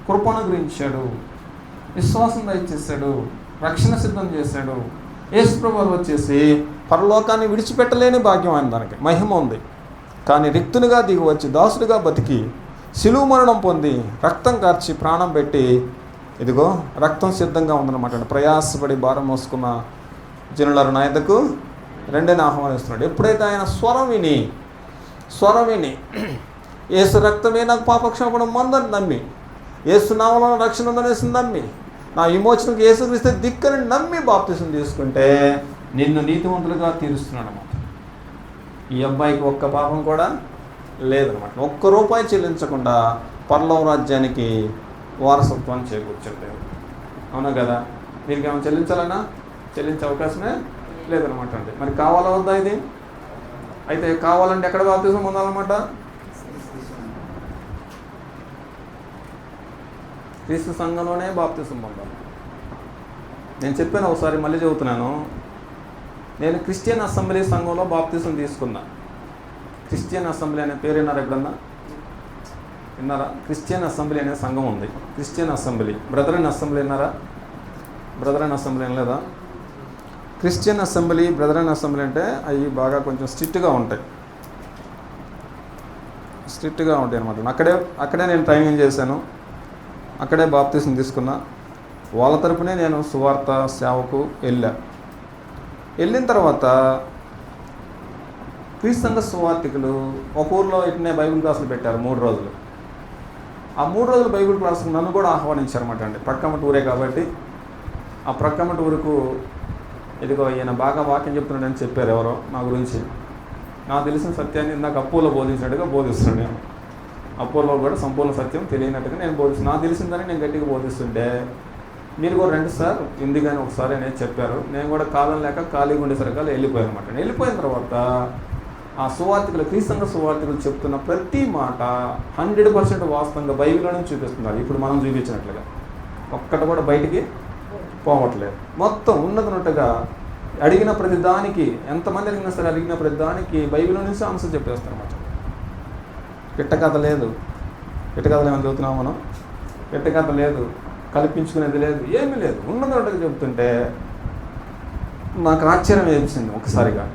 కృపను గురించాడు, విశ్వాసం దయచేశాడు, రక్షణ సిద్ధం చేశాడు. యేసు ప్రభువు వచ్చేసి పరలోకాన్ని విడిచిపెట్టలేని భాగ్యం ఆయన, దానికి మహిమ ఉంది. కానీ రిక్తునిగా దిగి వచ్చి దాసుడిగా బతికి శిలువ మరణం పొంది రక్తం కార్చి ప్రాణం పెట్టి, ఇదిగో రక్తం సిద్ధంగా ఉందన్నమాట. ప్రయాసపడి భారం మోసుకున్న జనులారు నా యొద్దకు రెండేని ఆహ్వానిస్తున్నాడు. ఎప్పుడైతే ఆయన స్వరం విని యేసు రక్తమే నాకు పాపక్షమాపణ మందని నమ్మి, యేసు నామములో రక్షణ ఉందనేసి నమ్మి, నా విమోచనకు యేసుక్రీస్తు దిక్కని నమ్మి బాప్తిసం తీసుకుంటే నిన్ను నీతిమంతులుగా తీరుస్తున్నాడు అన్నమాట. ఈ అబ్బాయికి ఒక్క పాపం కూడా లేదనమాట. ₹1 చెల్లించకుండా పరలోక రాజ్యానికి వారసత్వాన్ని చేకూర్చాడు దేవుడు. అవునా కదా? దీనికి ఏమైనా చెల్లించాలన్నా చెల్లించే అవకాశమే లేదనమాట అండి. మరి కావాలా వద్దా ఇది? అయితే కావాలంటే ఎక్కడ బాప్తిసం పొందాలన్నమాట? క్రీస్తు సంఘంలోనే బాప్తిసం పొందాలి. నేను చెప్పాను ఒకసారి, మళ్ళీ చెబుతున్నాను. నేను క్రిస్టియన్ అసెంబ్లీ సంఘంలో బాప్తిసం తీసుకున్నా. క్రిస్టియన్ అసెంబ్లీ అనే పేరు విన్నారా ఎప్పుడన్నా? విన్నారా? క్రిస్టియన్ అసెంబ్లీ అనే సంఘం ఉంది. క్రిస్టియన్ అసెంబ్లీ, బ్రదరన్ అసెంబ్లీ విన్నారా? బ్రదరన్ అసెంబ్లీ వినలేదా? క్రిస్టియన్ అసెంబ్లీ, బ్రదరన్ అసెంబ్లీ అంటే అవి బాగా కొంచెం స్ట్రిక్ట్గా ఉంటాయి అనమాట. అక్కడే నేను ట్రైనింగ్ చేశాను, అక్కడే బాప్తిసం తీసుకున్నా. వాళ్ళ తరపునే నేను సువార్త సేవకు వెళ్ళిన తర్వాత క్రీస్తు సంఘ సువార్థికులు ఒక ఊర్లో ఇట్నే బైబిల్ క్లాసులు పెట్టారు 3 రోజులు. ఆ 3 రోజులు బైబిల్ క్లాసుకు నన్ను కూడా ఆహ్వానించారన్నమాట అండి. ప్రక్కమటి ఊరే కాబట్టి ఆ ప్రక్కమటి ఊరుకు ఇదిగో ఈయన బాగా వాక్యం చెప్తున్నాడని చెప్పారు ఎవరో నా గురించి. నాకు తెలిసిన సత్యాన్ని ఇందాక అప్పులో బోధించినట్టుగా బోధిస్తున్నాను నేను. అప్పులో కూడా సంపూర్ణ సత్యం తెలియనట్టుగా నేను బోధిస్తున్నాను. నాకు తెలిసిందని నేను గట్టిగా బోధిస్తుంటే మీరు కూడా రండి సార్ ఎందుకని ఒకసారి అనేది చెప్పారు. నేను కూడా కాలం లేక ఖాళీగా ఉండేసరిగా వెళ్ళిపోయాను అనమాట. వెళ్ళిపోయిన తర్వాత ఆ సువార్థికులు, క్రీస్తు సువార్థికులు చెప్తున్న ప్రతి మాట 100% వాస్తవంగా బైబిల్లోనే చూపిస్తున్నారు. ఇప్పుడు మనం చూపించినట్లుగా ఒక్కటి కూడా బయటికి పోవట్లేదు. మొత్తం ఉన్నట్టుగా అడిగిన ప్రతి దానికి, ఎంతమంది అడిగినా సరే అడిగిన ప్రతి దానికి బైబిల్లో నుంచి ఆన్సర్ చెప్పేస్తారు అన్నమాట. పిట్టకథ లేదు, పిట్టకథలు ఏమైనా చదువుతున్నాం మనం, పిట్టకథ లేదు, కల్పించుకునేది లేదు, ఏమీ లేదు. ఉన్నట్టుగా చెప్తుంటే నాకు ఆశ్చర్యం వేసింది ఒకసారిగా.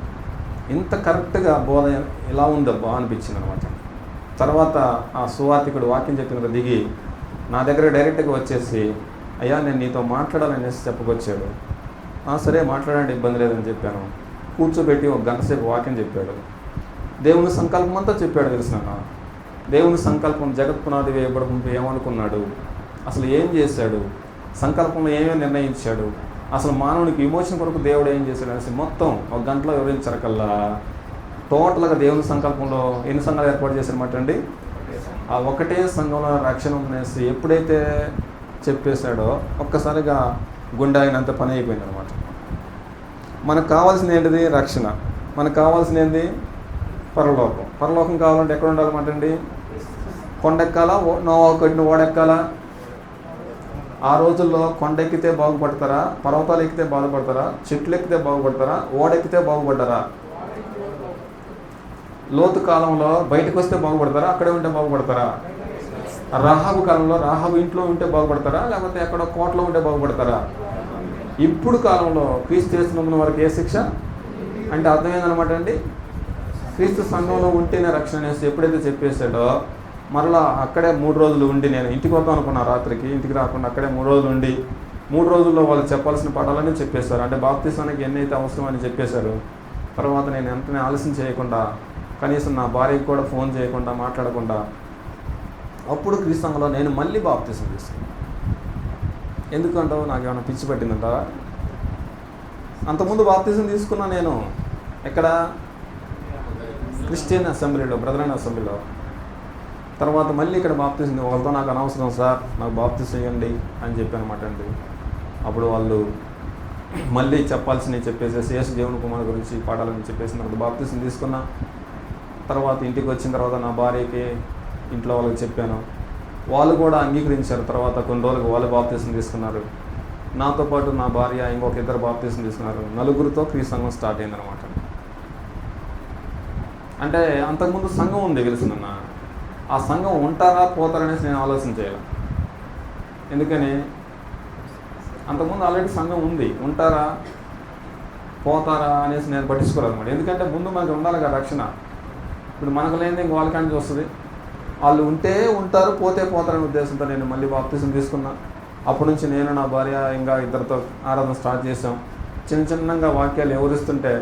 ఇంత కరెక్ట్గా బోధ ఎలా ఉందబ్బా అనిపించింది అనమాట. తర్వాత ఆ సువార్థికుడు వాక్యం చెప్పిన దిగి నా దగ్గర డైరెక్ట్గా వచ్చేసి, అయ్యా నేను నీతో మాట్లాడాలనేసి చెప్పుకొచ్చాడు. సరే మాట్లాడండి, ఇబ్బంది లేదని చెప్పాను. కూర్చోబెట్టి 1 గంట సేపు వాక్యం చెప్పాడు. దేవుని సంకల్పం అంతా చెప్పాడు. తెలిసిన దేవుని సంకల్పం జగత్ పునాది వేయబడకుండా ఏమనుకున్నాడు, అసలు ఏం చేశాడు, సంకల్పంలో ఏమేమి నిర్ణయించాడు, అసలు మానవునికి విమోచన కొరకు దేవుడు ఏం చేశాడు అనేసి మొత్తం 1 గంటలో వివరించరకల్లా టోటల్గా దేవుని సంకల్పంలో ఎన్ని సంఘాలు ఏర్పాటు చేశారన్నమాట అండి. ఆ ఒకటే సంఘంలో రక్షణ ఉందనేసి ఎప్పుడైతే చెప్పేశాడో ఒక్కసారిగా గుండె అయినంత పని అయిపోయింది అనమాట. మనకు కావాల్సింది ఏంటిది? రక్షణ. మనకు కావాల్సింది ఏంటి? పరలోకం. పరలోకం కావాలంటే ఎక్కడ ఉండాలన్నమాట అండి? కొండెక్కాలా, నోవా కట్టిన ఓడెక్కాలా? ఆ రోజుల్లో కొండ ఎక్కితే బాగుపడతారా, పర్వతాలు ఎక్కితే బాగుపడతారా, చెట్లు ఎక్కితే బాగుపడతారా, ఓడెక్కితే బాగుపడ్డారా? లోతు కాలంలో బయటకు వస్తే బాగుపడతారా, అక్కడే ఉంటే బాగుపడతారా? రాహాబు కాలంలో రాహాబు ఇంట్లో ఉంటే బాగుపడతారా, లేకపోతే ఎక్కడో కోటలో ఉంటే బాగుపడతారా? ఇప్పుడు కాలంలో క్రీస్తు చేస్తున్న వారికి ఏ శిక్ష అంటే అర్థమైందనమాట అండి. క్రీస్తు సంఘంలో ఉంటేనే రక్షణ అనేసి ఎప్పుడైతే చెప్పేశాడో మరలా అక్కడే 3 రోజులు ఉండి, నేను ఇంటికి వద్దాం అనుకున్నా రాత్రికి, ఇంటికి రాకుండా అక్కడే 3 రోజులు ఉండి 3 రోజుల్లో వాళ్ళు చెప్పాల్సిన పాఠాలన్నీ చెప్పేశారు. అంటే బాప్తిసానికి ఎన్నైతే అవసరం అని చెప్పేశారు. తర్వాత నేను వెంటనే ఆలస్యం చేయకుండా, కనీసం నా భార్యకి కూడా ఫోన్ చేయకుండా, మాట్లాడకుండా అప్పుడు క్రీస్తు సంఘంలో నేను మళ్ళీ బాప్తిసం తీసుకున్నాను. ఎందుకంటావు? నాకు ఏమైనా పిచ్చి పట్టిందంట? అంతకుముందు బాప్తిసం తీసుకున్నా నేను ఎక్కడ? క్రిస్టియన్ అసెంబ్లీలో, బ్రదరన్ అసెంబ్లీలో. తర్వాత మళ్ళీ ఇక్కడ బాప్తిసం, వాళ్ళతో నాకు అనవసరం సార్, నాకు బాప్తిసం ఇవ్వండి అని చెప్పానమాట అండి. అప్పుడు వాళ్ళు మళ్ళీ చెప్పాల్సినవి చెప్పేసి యేసు దేవుని కుమార్ గురించి పాఠాలని చెప్పేసి నాకు బాప్తిసం తీసుకున్నా. తర్వాత ఇంటికి వచ్చిన తర్వాత నా భార్యకి, ఇంట్లో వాళ్ళకి చెప్పాను. వాళ్ళు కూడా అంగీకరించారు. తర్వాత కొన్ని రోజులకు వాళ్ళు బాప్తిసం తీసుకున్నారు. నాతో పాటు నా భార్య, ఇంకొక 2 బాప్తిసం తీసుకున్నారు. 4గురితో క్రీస్తు సంఘం స్టార్ట్ అయిందనమాట. అంటే అంతకుముందు సంఘం ఉంది తెలుసునన్న. ఆ సంఘం ఉంటారా పోతారనేసి నేను ఆలోచన చేయాలి. ఎందుకని అంతకుముందు ఆల్రెడీ సంఘం ఉంది, ఉంటారా పోతారా అనేసి నేను పట్టించుకోవాలన్నమాట. ఎందుకంటే ముందు మనకి ఉండాలి కదా రక్షణ. ఇప్పుడు మనకు లేనిది ఇంక వాళ్ళకంటే వస్తుంది. వాళ్ళు ఉంటే ఉంటారు, పోతే పోతారనే ఉద్దేశంతో నేను మళ్ళీ బాప్తిసం తీసుకున్నా. అప్పటి నుంచి నేను, నా భార్య, ఇంకా 2తో ఆరాధన స్టార్ట్ చేసాం. చిన్నగా వాక్యాలు వివరిస్తుంటే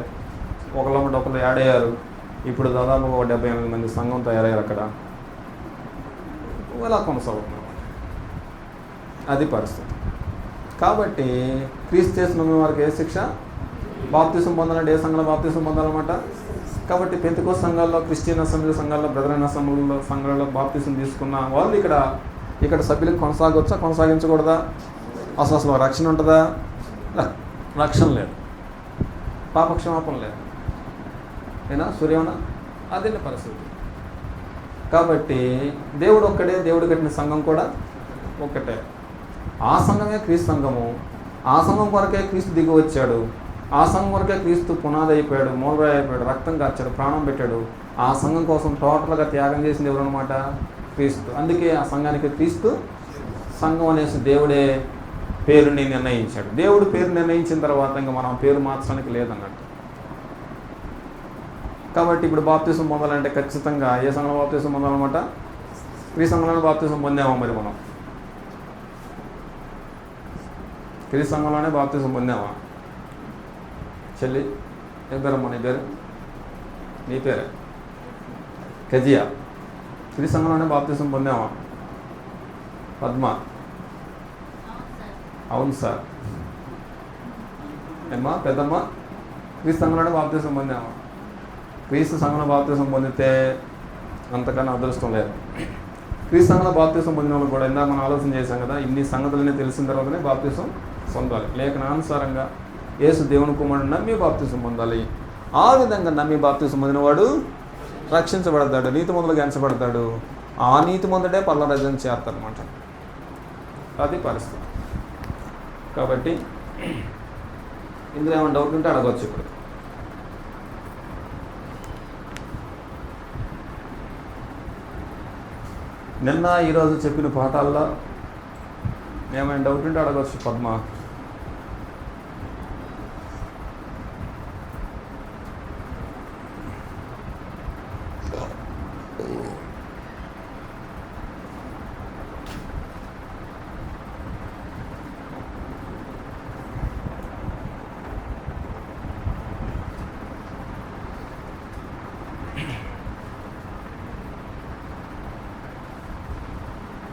ఒకళ్ళు యాడ్ అయ్యారు. ఇప్పుడు దాదాపు 78 మంది సంఘం తయారయ్యారు అక్కడ. ఇలా కొనసాగుతున్నాం. అది పరిస్థితి. కాబట్టి క్రీస్తు చేసిన వారికి ఏ శిక్ష? బాప్తిసం పొందాలంటే ఏ సంఘంలో బాప్తిసం పొందాలన్నమాట. కాబట్టి పెంతెకోస్తు సంఘాల్లో, క్రిస్టియన్ అసెంబ్లీ సంఘాల్లో, బ్రదరన్ అసెంబ్లీలో సంఘాలలో బాప్తిసం తీసుకున్న వాళ్ళు ఇక్కడ సభ్యులకు కొనసాగవచ్చా, కొనసాగించకూడదా? అసలు రక్షణ ఉంటుందా? రక్షణ లేదు, పాపక్షమాపణ లేదు, ఏనా సూర్యమన అదే పరిస్థితి. కాబట్టి దేవుడు ఒక్కడే, దేవుడు కట్టిన సంఘం కూడా ఒక్కటే. ఆ సంఘమే క్రీస్తు సంఘము. ఆ సంఘం కొరకే క్రీస్తు దిగి వచ్చాడు. ఆ సంఘం కొరకే క్రీస్తు పునాది అయిపోయాడు, మూలరాయి అయిపోయాడు, రక్తం కార్చాడు, ప్రాణం పెట్టాడు. ఆ సంఘం కోసం టోటల్గా త్యాగం చేసింది ఎవరు అనమాట? క్రీస్తు. అందుకే ఆ సంఘానికి క్రీస్తు సంఘం అనేసి దేవుడే పేరుని నిర్ణయించాడు. దేవుడు పేరు నిర్ణయించిన తర్వాత ఇంకా మనం పేరు మార్చడానికి లేదన్నట్టు. కాబట్టి ఇప్పుడు బాప్తిసం పొందాలంటే ఖచ్చితంగా ఏ సంఘంలో బాప్తిసం పొందాలన్నమాట? క్రీస్తు సంఘంలోనే బాప్తిసం పొందామా? మరి మనం క్రీస్తు సంఘంలోనే బాప్తిసం పొందామా? చెల్లి ఏం పేరమ్మా నీ పేరు? నీ పేరే కెజియా. క్రీస్తు సంఘంలోనే బాప్తిసం పొందామా? పద్మ అవును సార్. ఏమ్మా పెద్దమ్మ, క్రీస్తు సంఘంలోనే బాప్తీసం పొందామా? క్రీస్తు సంఘంలో బాప్తీసం పొందితే అంతకన్నా అదృష్టం లేదు. క్రీస్తు సంఘంలో బాప్తీసం పొందిన వాళ్ళు కూడా ఇందాక మనం ఆలోచన చేశాం కదా, ఇన్ని సంగతులన్నీ తెలిసిన తర్వాతనే బాప్తీసం పొందాలి. లేఖనానుసారంగా యేసు దేవుని కుమారుడు నమ్మి బాప్తీసం పొందాలి. ఆ విధంగా నమ్మి బాప్తీసం పొందినవాడు రక్షించబడతాడు, నీతిమంతులుగా ఎంచబడతాడు. ఆ నీతిమంతుడే పరలోకరాజ్యం చేస్తారనమాట. అది పరిస్థితి. కాబట్టి ఇందులో ఏమైనా డౌట్ ఉంటే అడగవచ్చు. ఇప్పుడు నిన్న ఈరోజు చెప్పిన పాఠాల్లో ఏమైనా డౌట్ ఉంటే అడగవచ్చు పద్మ.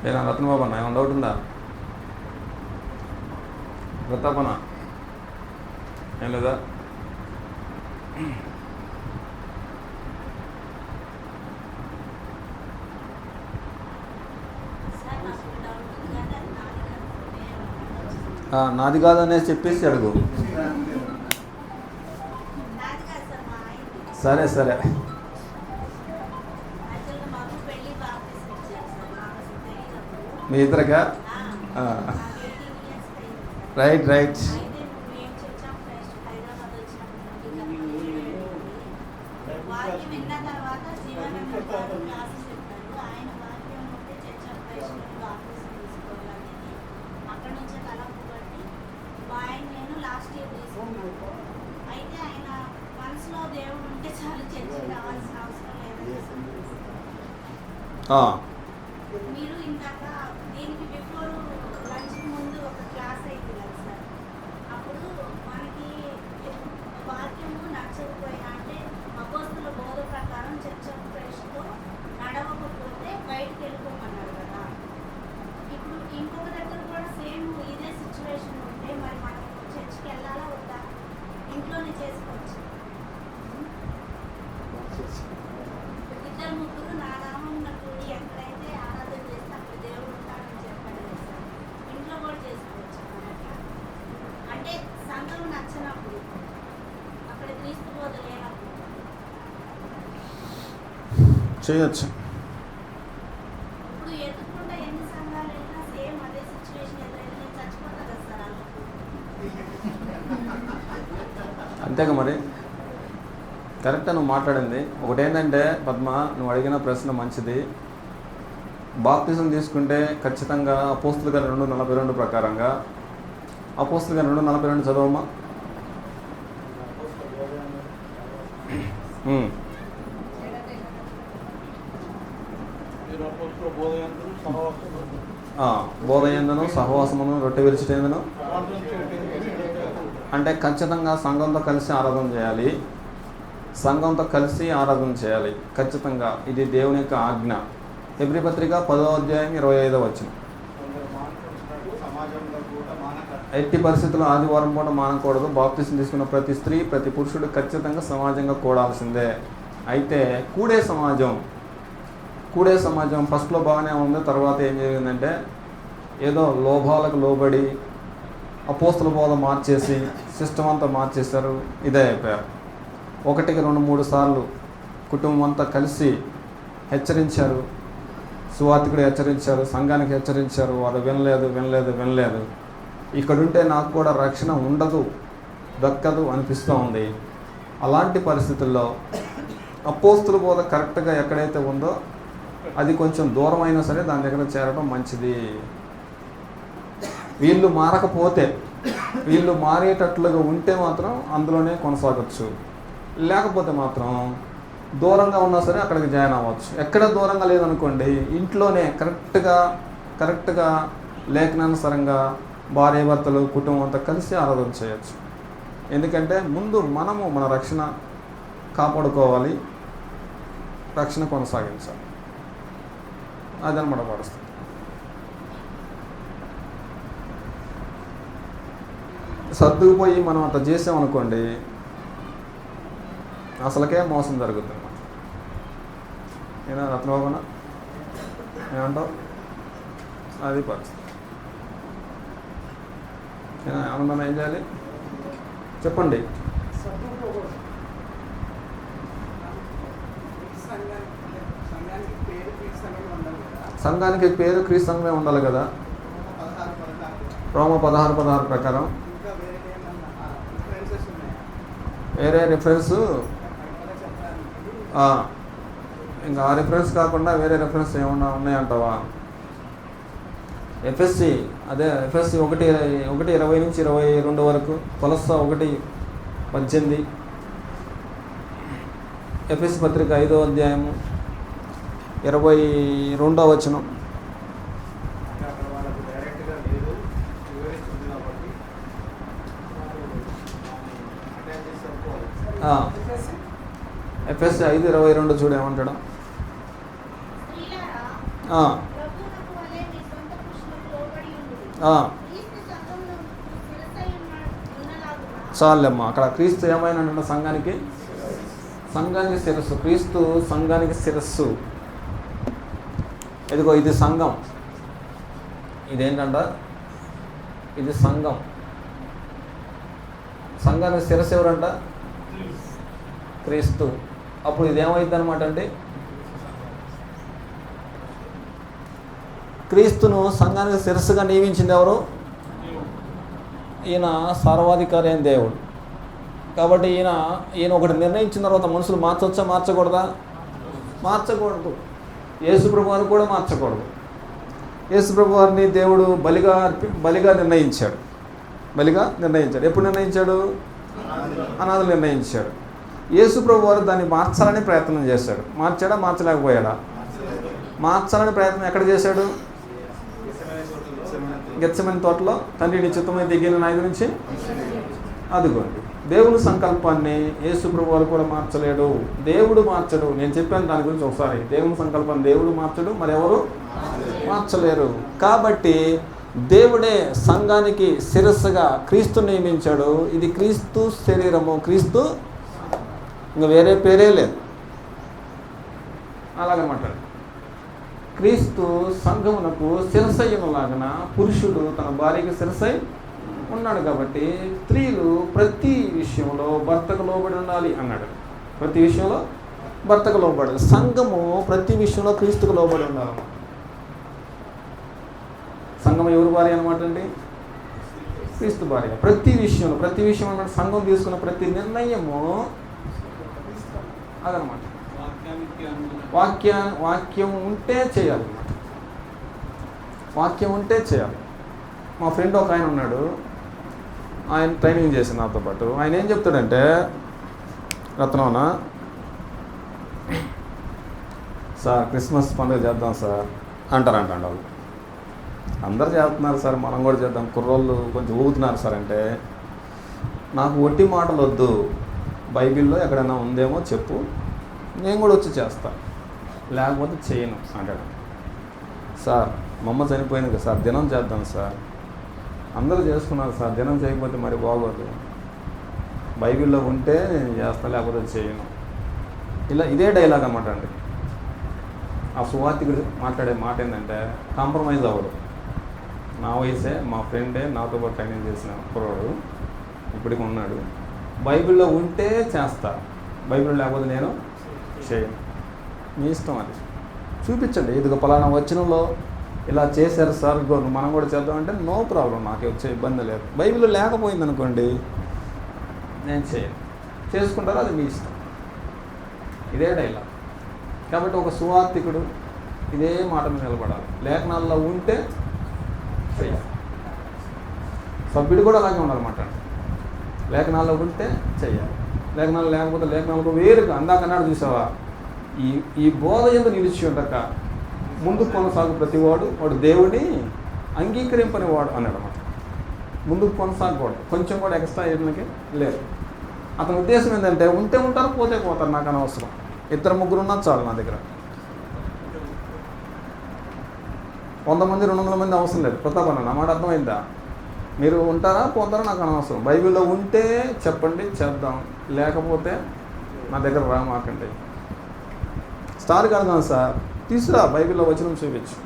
ఏనా రత్నబాబు అన్న ఏమైనా డౌట్ ఉందా? ప్రతాపన ఏం లేదా? నాది కాదనేసి చెప్పేసి అడుగు. సరే సరే. మీ ఇద్దరుగా రైట్ రైట్. చేయొచ్చు. అంతేగా మరి. కరెక్ట్గా నువ్వు మాట్లాడింది. ఒకటేంటంటే పద్మ, నువ్వు అడిగిన ప్రశ్న మంచిది. బాప్తిజం తీసుకుంటే ఖచ్చితంగా అపోస్తుల గారి 2:42 ప్రకారంగా, అపోస్తుల గారి 2:42 చదవమ్మా. బోధయందును సహవాసమును రొట్టె విరిచిటేందును అంటే ఖచ్చితంగా సంఘంతో కలిసి ఆరాధన చేయాలి. సంఘంతో కలిసి ఆరాధన చేయాలి ఖచ్చితంగా. ఇది దేవుని యొక్క ఆజ్ఞ. హెబ్రీ పత్రిక 10వ అధ్యాయం 25వ వచనం. ఎట్టి పరిస్థితుల్లో ఆదివారం పూట మానకూడదు. బాప్తిసం తీసుకున్న ప్రతి స్త్రీ, ప్రతి పురుషుడు ఖచ్చితంగా సమాజంగా కూడాల్సిందే. అయితే కూడే సమాజం ఫస్ట్లో బాగానే ఉంది. తర్వాత ఏం జరిగిందంటే ఏదో లోభాలకు లోబడి అపోస్తుల బోధ మార్చేసి సిస్టమ్ అంతా మార్చేశారు. ఇదే అయిపోయారు. 1-2-3 సార్లు కుటుంబం అంతా కలిసి హెచ్చరించారు. సువార్తికుడు హెచ్చరించారు, సంఘానికి హెచ్చరించారు. వారు వినలేదు. ఇక్కడుంటే నాకు కూడా రక్షణ ఉండదు, దక్కదు అనిపిస్తూ ఉంది. అలాంటి పరిస్థితుల్లో అపోస్తుల బోధ కరెక్ట్గా ఎక్కడైతే ఉందో అది కొంచెం దూరం అయినా సరే దాని దగ్గర చేరడం మంచిది. వీళ్ళు మారకపోతే, వీళ్ళు మారేటట్లుగా ఉంటే మాత్రం అందులోనే కొనసాగచ్చు. లేకపోతే మాత్రం దూరంగా ఉన్నా సరే అక్కడికి జాయిన్ అవ్వచ్చు. ఎక్కడ దూరంగా లేదనుకోండి, ఇంట్లోనే కరెక్ట్గా లేఖనానుసారంగా భార్యాభర్తలు కుటుంబం అంతా కలిసి ఆరాధన చేయొచ్చు. ఎందుకంటే ముందు మనము మన రక్షణ కాపాడుకోవాలి, రక్షణ కొనసాగించాలి. అదనమాట పరిస్థితి. సర్దుకుపోయి మనం అట్లా చేసామనుకోండి, అసలుకే మోసం జరుగుతుంది అన్నమాట. ఏనా రత్నబాబునా ఏమంటావు? అది పరిస్థితి. ఆనందం ఏం చేయాలి చెప్పండి. సంఘానికి పేరు క్రీస్తు సంఘమే ఉండాలి కదా. రోమ 16:16 ప్రకారం వేరే రిఫరెన్స్, ఇంకా ఆ రిఫరెన్స్ కాకుండా వేరే రిఫరెన్స్ ఏమన్నా ఉన్నాయంటావా? ఎఫ్ఎస్సి, అదే ఎఫ్ఎస్సి 1:20 నుంచి 22 వరకు, కొలస్సా 1:18, ఎఫ్ఎస్సి పత్రిక 5వ అధ్యాయము 22వ వచనం. ఎఫ్ఎస్సి 5:22 చూడు ఏమంటాడు. చాలమ్మా, అక్కడ క్రీస్తు ఏమైనా సంఘానికి శిరస్సు. క్రీస్తు సంఘానికి శిరస్సు. ఇదిగో ఇది సంఘం. ఇదేంటంట? ఇది సంఘం. సంఘానికి శిరస్సు ఎవరంట? క్రీస్తు. అప్పుడు ఇదేమైంది అనమాట అండి? క్రీస్తును సంఘానికి శిరస్సుగా నియమించింది ఎవరు? ఈయన సర్వాధికారి అయిన దేవుడు. కాబట్టి ఈయన ఒకటి నిర్ణయించిన తర్వాత మనుషులు మార్చవచ్చా, మార్చకూడదా? మార్చకూడదు. యేసుప్రభు వారు కూడా మార్చకూడదు. యేసుప్రభు వారిని దేవుడు బలిగా నిర్ణయించాడు. ఎప్పుడు నిర్ణయించాడు? అనాథలు నిర్ణయించాడు. యేసుప్రభు వారు దాన్ని మార్చాలని ప్రయత్నం చేశాడు. మార్చాడా? మార్చలేకపోయాడా? మార్చాలని ప్రయత్నం ఎక్కడ చేశాడు? గెత్సెమనే తోటలో తండ్రి నీ చిత్తమైతే దిగిన 5 నుంచి. అదిగోండి, దేవుని సంకల్పాన్ని యేసుప్రభు వారు కూడా మార్చలేడు. దేవుడు మార్చడు. నేను చెప్పాను దాని గురించి ఒకసారి. దేవుని సంకల్పాన్ని దేవుడు మార్చడు, మరి ఎవరు మార్చలేరు. కాబట్టి దేవుడే సంఘానికి శిరస్సుగా క్రీస్తు నియమించాడు. ఇది క్రీస్తు శరీరము. క్రీస్తు, ఇంకా వేరే పేరే లేదు. అలాగనమాట. క్రీస్తు సంఘమునకు శిరస్సయ్యలాగన పురుషుడు తన భార్యకి శిరస్సై ఉన్నాడు. కాబట్టి స్త్రీలు ప్రతి విషయంలో భర్తకు లోబడి ఉండాలి అన్నాడు. ప్రతి విషయంలో భర్తకు లోబడి. సంఘము ప్రతి విషయంలో క్రీస్తుకు లోబడి ఉండాలి. సంఘం ఎవరు భార్య అనమాట అండి? క్రీస్తు భార్య. ప్రతి విషయం అన్నమాట. సంఘం తీసుకున్న ప్రతి నిర్ణయము అదనమాట. వాక్యం ఉంటే చేయాలి. వాక్యం ఉంటే చేయాలి. మా ఫ్రెండ్ ఒక ఆయన ఉన్నాడు, ఆయన ట్రైనింగ్ చేసి నాతో పాటు. ఆయన ఏం చెప్తాడంటే, రత్నవన సార్ క్రిస్మస్ పండుగ చేద్దాం సార్ అంటారంట వాళ్ళు. అందరు చేస్తున్నారు సార్, మనం కూడా చేద్దాం, కుర్రోళ్ళు కొంచెం ఊగుతున్నారు సార్ అంటే, నాకు ఒట్టి మాటలు వద్దు, బైబిల్లో ఎక్కడైనా ఉందేమో చెప్పు, నేను కూడా వచ్చి చేస్తా, లేకపోతే చేయను అంటాడు. సార్ మా అమ్మ చనిపోయింది కదా సార్, దినం చేద్దాం సార్. అందరూ చేసుకున్నారు సార్, దినం చేయకపోతే మరి బాగోదు, బైబిల్లో ఉంటే నేను చేస్తా, లేకపోతే చేయను. ఇదే డైలాగ్ అన్నమాట అండి. ఆ సువార్తికుడు మాట్లాడే మాట ఏంటంటే, కాంప్రమైజ్ అవ్వడు. నా వయసే, మా ఫ్రెండే, నాతో పాటు ట్రైనింగ్ చేసిన కుర్రాడు ఇప్పటికి ఉన్నాడు. బైబిల్లో ఉంటే చేస్తా, బైబిల్ లేకపోతే నేను చేయను. మీ ఇష్టం, అది చూపించండి. ఇదిగో పలానా వచనంలో ఇలా చేశారు సార్, మనం కూడా చేద్దామంటే నో ప్రాబ్లం, నాకు వచ్చే ఇబ్బంది లేదు. బైబిల్లో లేకపోయింది అనుకోండి, నేను చేయను. చేసుకుంటారో అది మీ ఇష్టం. ఇదే డైలాగ్. కాబట్టి ఒక సువార్తికుడు ఇదే మాట మీద నిలబడాలి. లేఖనాల్లో ఉంటే చేయాలి. సభ్యుడు కూడా అలాగే ఉండాలన్నమాట. లేఖనాల్లో ఉంటే చేయాలి, లేఖనాలు లేకపోతే లేఖనాలకు వేరుగా. అందాకన్నాడు చూసావా, ఈ బోధ ఎందు నిలిచి ఉండక ముందుకు కొనసాగు ప్రతివాడు వాడు దేవుడిని అంగీకరింపని వాడు అన్నాడు అన్నమాట. ముందుకు కొనసాగకూడదు, కొంచెం కూడా ఎక్స్ట్రా చేయడానికి లేదు. అతని ఉద్దేశం ఏంటంటే, ఉంటే ఉంటారు, పోతే పోతారు, నాకు అనవసరం. 2-3 ఉన్నా చాలు నా దగ్గర. 100 మంది 200 మంది అవసరం లేదు. ప్రతాప్ అన్న, నా మాట అర్థమైందా? మీరు ఉంటారా పోతారా నాకు అనవసరం. బైబిల్లో ఉంటే చెప్పండి, చేద్దాం. లేకపోతే నా దగ్గర రామాకండి. స్టార్ కడదాం సార్, తీసురా బైబిల్లో వచనం చూపించు.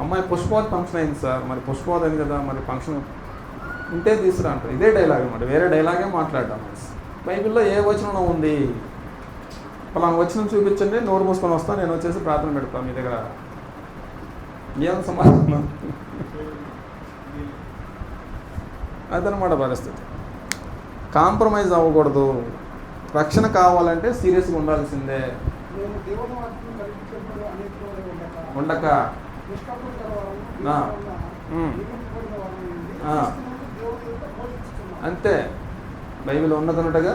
అమ్మాయి పుష్పవతి ఫంక్షన్ అయింది సార్, మరి పుష్పవతి అయింది కదా, మరి ఫంక్షన్ ఉంటే తీసురా అంటారు. ఇదే డైలాగ్ అన్నమాట, వేరే డైలాగే మాట్లాడడం. బైబిల్లో ఏ వచనం ఉంది, పలానా వచనం చూపించండి, నోరు మూసుకొని వస్తాను, నేను వచ్చేసి ప్రార్థన పెడతాను మీ దగ్గర. ఏం సమాధానం? అదనమాట పరిస్థితి. కాంప్రమైజ్ అవ్వకూడదు. రక్షణ కావాలంటే సీరియస్గా ఉండాల్సిందే. ఉండక అంతే. బైబిల్ ఉన్నదన్నట్టుగా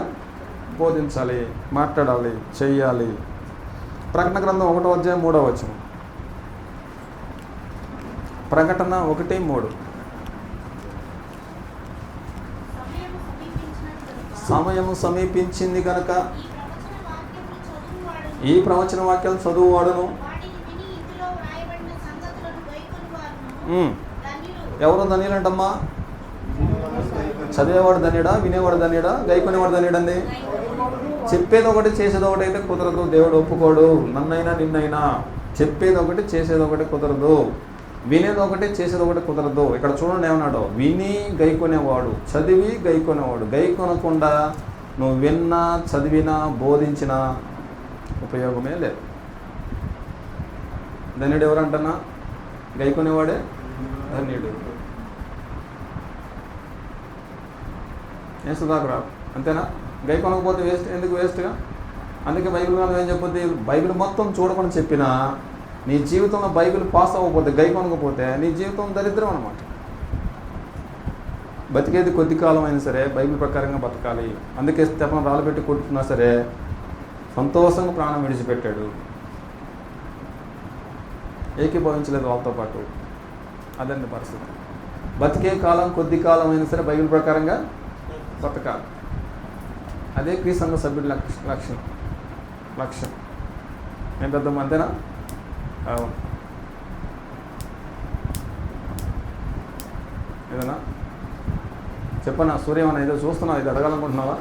బోధించాలి, మాట్లాడాలి, చెయ్యాలి. ప్రకటన గ్రంథం 1వ అధ్యాయం 3వ వచనం. ప్రకటన 1:3. సమయము సమీపించింది కనుక ఈ ప్రవచన వాక్యాలు చదువువాడును. ఎవరు ధన్యులంటమ్మా? చదివేవాడు ధన్యుడా, వినేవాడు ధన్యుడా, గైకొనేవాడు ధన్యుడండి? చెప్పేది ఒకటి చేసేది ఒకటి అయితే కుదరదు. దేవుడు ఒప్పుకోడు. నన్నైనా నిన్నైనా చెప్పేది ఒకటి చేసేది ఒకటి కుదరదు. వినేది ఒకటి చేసేది ఒకటి కుదరదు. ఇక్కడ చూడండి ఏమన్నాడు, విని గైకొనేవాడు, చదివి గైకొనేవాడు. గైకొనకుండా నువ్వు విన్నా, చదివినా, బోధించినా ఉపయోగమే లేదు. ధన్యుడు ఎవరంటన్నా? గైకొనేవాడే ధన్యుడు. ఏం సుధాకరా, అంతేనా? గైకొనకపోతే వేస్ట్. ఎందుకు వేస్ట్గా? అందుకే బైబిల్ గ్రంథం ఏం చెప్పొద్ది, బైబిల్ మొత్తం చూడమని చెప్పినా నీ జీవితంలో బైబిల్ పాస్ అవ్వకపోతే, గైకొనకపోతే నీ జీవితం దరిద్రం అన్నమాట. బతికేది కొద్ది కాలం అయినా సరే బైబిల్ ప్రకారంగా బతకాలి. అందుకే స్టెఫను రాళ్ళు పెట్టి కొట్టుకున్నా సరే సంతోషంగా ప్రాణం విడిచిపెట్టాడు. ఏకీభవించలేదు వాళ్ళతో పాటు. అదండి పరిస్థితి. బతికే కాలం కొద్ది కాలం అయినా సరే బైబిల్ ప్రకారంగా బతకాలి. అదే క్రీస్తు సంఘ సభ్యుడి లక్ష్యం. ఏం పెద్దమ్మ, అంతేనా? అవును. ఏదన్నా చెప్పన్నా? సూర్యమన్నా ఏదో చూస్తున్నావు, ఇది అడగాలనుకుంటున్నావా?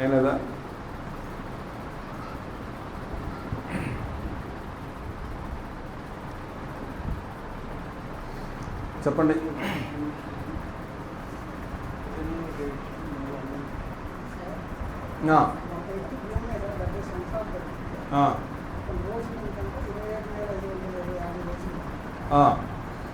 ఏం లేదా? చెప్పండి. ఆ